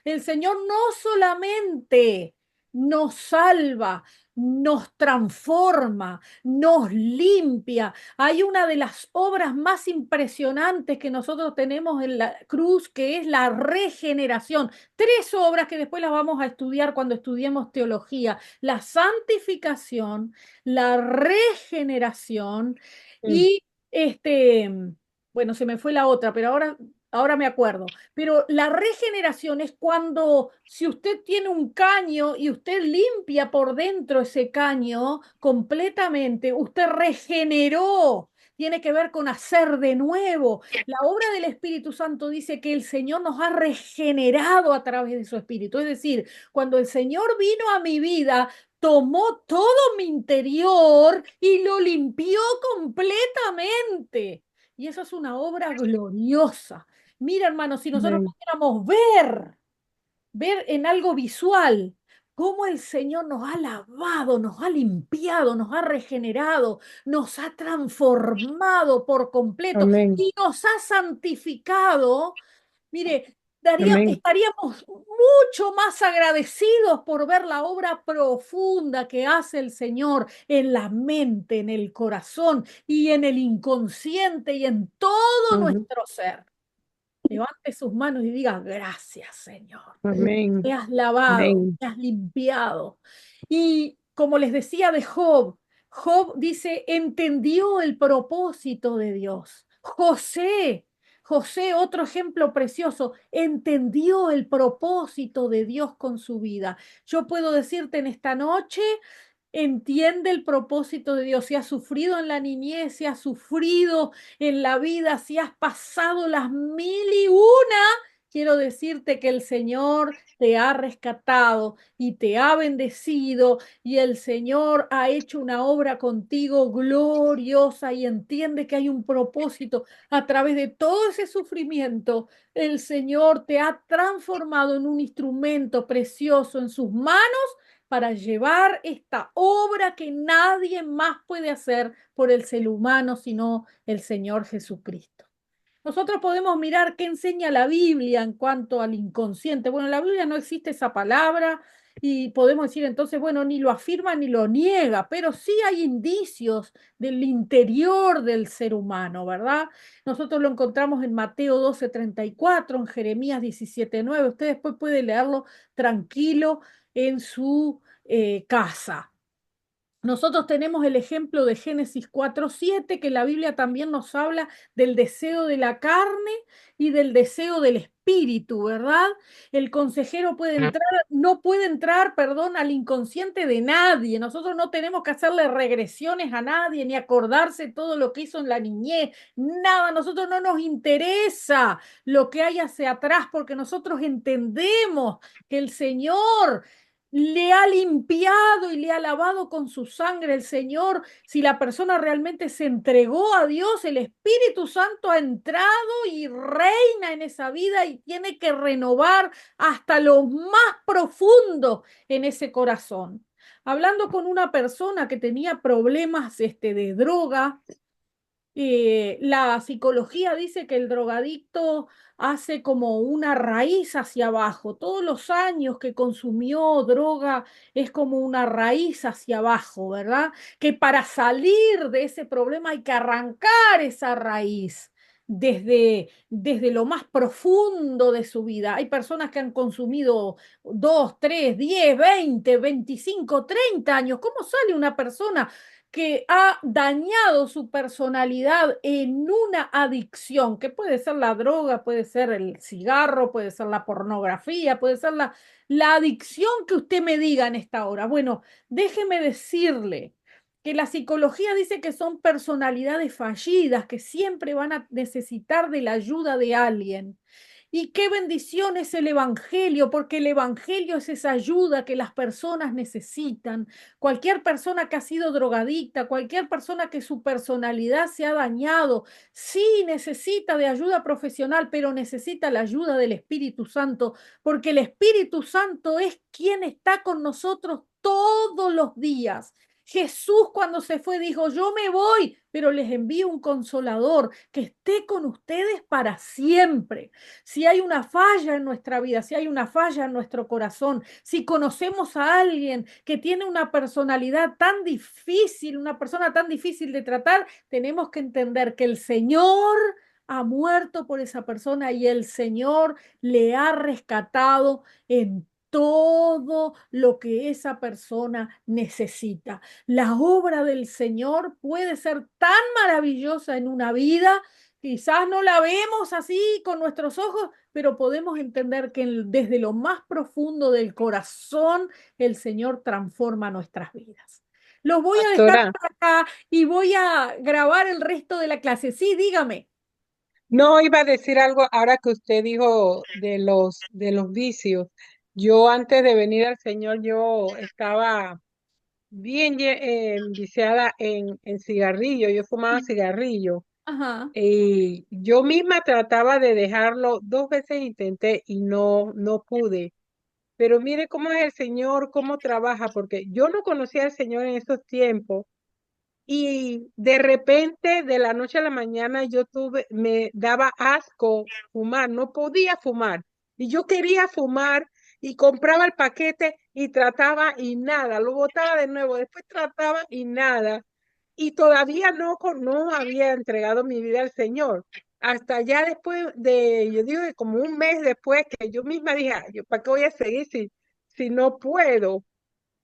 El Señor no solamente nos salva, nos transforma, nos limpia. Hay una de las obras más impresionantes que nosotros tenemos en la cruz, que es la regeneración. Tres obras que después las vamos a estudiar cuando estudiemos teología: la santificación, la regeneración Mm. y bueno, se me fue la otra, pero ahora me acuerdo. Pero la regeneración es cuando, si usted tiene un caño y usted limpia por dentro ese caño completamente, usted regeneró. Tiene que ver con hacer de nuevo. La obra del Espíritu Santo dice que el Señor nos ha regenerado a través de su Espíritu. Es decir, cuando el Señor vino a mi vida, tomó todo mi interior y lo limpió completamente. Y eso es una obra gloriosa. Mira, hermano, si nosotros Amén. pudiéramos ver en algo visual cómo el Señor nos ha lavado, nos ha limpiado, nos ha regenerado, nos ha transformado por completo Amén. y nos ha santificado. Mire, Amén. estaríamos mucho más agradecidos por ver la obra profunda que hace el Señor en la mente, en el corazón y en el inconsciente y en todo Ujú. nuestro ser. Levante sus manos y diga: gracias, Señor. Amén. Me has lavado, Amén. me has limpiado. Y como les decía de Job, Job dice, entendió el propósito de Dios. José, otro ejemplo precioso, entendió el propósito de Dios con su vida. Yo puedo decirte en esta noche: entiende el propósito de Dios. Si has sufrido en la niñez, si has sufrido en la vida, si has pasado las mil y una, quiero decirte que el Señor te ha rescatado y te ha bendecido, y el Señor ha hecho una obra contigo gloriosa, y entiende que hay un propósito a través de todo ese sufrimiento. El Señor te ha transformado en un instrumento precioso en sus manos para llevar esta obra que nadie más puede hacer por el ser humano sino el Señor Jesucristo. Nosotros podemos mirar qué enseña la Biblia en cuanto al inconsciente. Bueno, en la Biblia no existe esa palabra y podemos decir entonces, bueno, ni lo afirma ni lo niega, pero sí hay indicios del interior del ser humano, ¿verdad? Nosotros lo encontramos en Mateo 12:34, en Jeremías 17:9. Usted después puede leerlo tranquilo en su casa. Nosotros tenemos el ejemplo de Génesis 4:7, que la Biblia también nos habla del deseo de la carne y del deseo del espíritu, ¿verdad? El consejero puede entrar, no puede entrar, perdón, al inconsciente de nadie. Nosotros no tenemos que hacerle regresiones a nadie, ni acordarse todo lo que hizo en la niñez, nada. A nosotros no nos interesa lo que hay hacia atrás, porque nosotros entendemos que el Señor le ha limpiado y le ha lavado con su sangre. El Señor, si la persona realmente se entregó a Dios, el Espíritu Santo ha entrado y reina en esa vida y tiene que renovar hasta lo más profundo en ese corazón. Hablando con una persona que tenía problemas de droga, la psicología dice que el drogadicto hace como una raíz hacia abajo. Todos los años que consumió droga es como una raíz hacia abajo, ¿verdad? Que para salir de ese problema hay que arrancar esa raíz desde lo más profundo de su vida. Hay personas que han consumido 2, 3, 10, 20, 25, 30 años. ¿Cómo sale una persona que ha dañado su personalidad en una adicción, que puede ser la droga, puede ser el cigarro, puede ser la pornografía, puede ser la adicción que usted me diga en esta hora? Bueno, déjeme decirle que la psicología dice que son personalidades fallidas, que siempre van a necesitar de la ayuda de alguien. Y qué bendición es el Evangelio, porque el Evangelio es esa ayuda que las personas necesitan. Cualquier persona que ha sido drogadicta, cualquier persona que su personalidad se ha dañado, sí necesita de ayuda profesional, pero necesita la ayuda del Espíritu Santo, porque el Espíritu Santo es quien está con nosotros todos los días. Jesús cuando se fue dijo, yo me voy, pero les envío un consolador que esté con ustedes para siempre. Si hay una falla en nuestra vida, si hay una falla en nuestro corazón, si conocemos a alguien que tiene una personalidad tan difícil, una persona tan difícil de tratar, tenemos que entender que el Señor ha muerto por esa persona y el Señor le ha rescatado en todo lo que esa persona necesita. La obra del Señor puede ser tan maravillosa en una vida, quizás no la vemos así con nuestros ojos, pero podemos entender que desde lo más profundo del corazón el Señor transforma nuestras vidas. Los voy a dejar Pastora, por acá y voy a grabar el resto de la clase. Sí, dígame. no iba a decir algo ahora que usted dijo de los vicios. Yo antes de venir al Señor, yo estaba bien viciada en cigarrillo. Yo fumaba cigarrillo Ajá. y yo misma trataba de dejarlo. 2 veces intenté y no pude. Pero mire cómo es el Señor, cómo trabaja, porque yo no conocía al Señor en esos tiempos. Y de repente, de la noche a la mañana, me daba asco fumar, no podía fumar. Y yo quería fumar y compraba el paquete y trataba y nada, lo botaba de nuevo, después trataba y nada. Y todavía no había entregado mi vida al Señor. Hasta ya después yo digo que como un mes después que yo misma dije, "Ay, ¿yo para qué voy a seguir si no puedo?"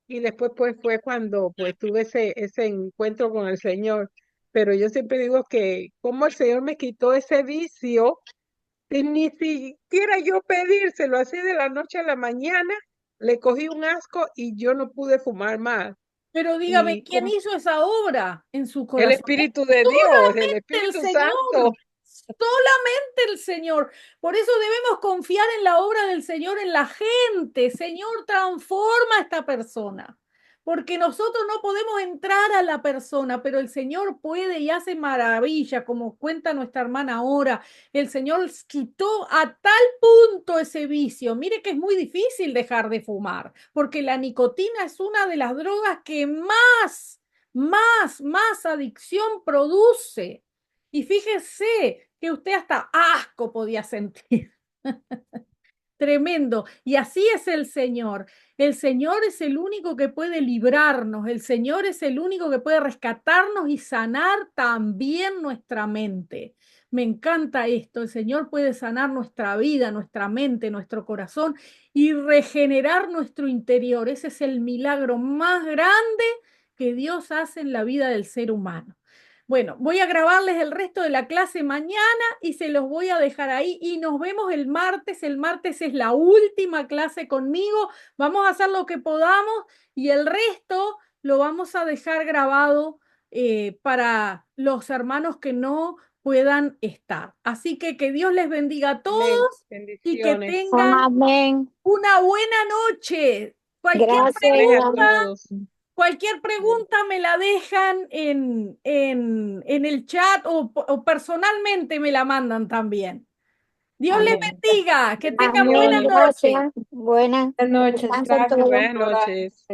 Y después pues fue cuando pues tuve ese encuentro con el Señor. Pero yo siempre digo que como el Señor me quitó ese vicio, sin ni siquiera yo pedírselo, así de la noche a la mañana, le cogí un asco y yo no pude fumar más. Pero dígame, Y ¿quién como hizo esa obra en su el corazón? Espíritu de Dios, el Solamente el Espíritu Santo. Señor, solamente el Señor. Por eso debemos confiar en la obra del Señor en la gente. Señor, transforma a esta persona. Porque nosotros no podemos entrar a la persona, pero el Señor puede y hace maravilla, como cuenta nuestra hermana ahora. El Señor quitó a tal punto ese vicio. Mire que es muy difícil dejar de fumar, porque la nicotina es una de las drogas que más adicción produce. Y fíjese que usted hasta asco podía sentir. Tremendo. Y así es el Señor. El Señor es el único que puede librarnos. El Señor es el único que puede rescatarnos y sanar también nuestra mente. Me encanta esto. El Señor puede sanar nuestra vida, nuestra mente, nuestro corazón y regenerar nuestro interior. Ese es el milagro más grande que Dios hace en la vida del ser humano. Bueno, voy a grabarles el resto de la clase mañana y se los voy a dejar ahí y nos vemos el martes. El martes es la última clase conmigo. Vamos a hacer lo que podamos y el resto lo vamos a dejar grabado para los hermanos que no puedan estar. Así que Dios les bendiga a Amén. todos y que Bendiciones. tengan Amén. una buena noche. Cualquier Gracias, Iguales a pregunta. igualmente. todos. Cualquier pregunta me la dejan en el chat o personalmente me la mandan también. Dios les Amén. bendiga, que tengan buena Amén, Bendiciones. noche. gracias. Buenas. Buenas noches, Descansen gracias, todos. Buenas pastora. noches.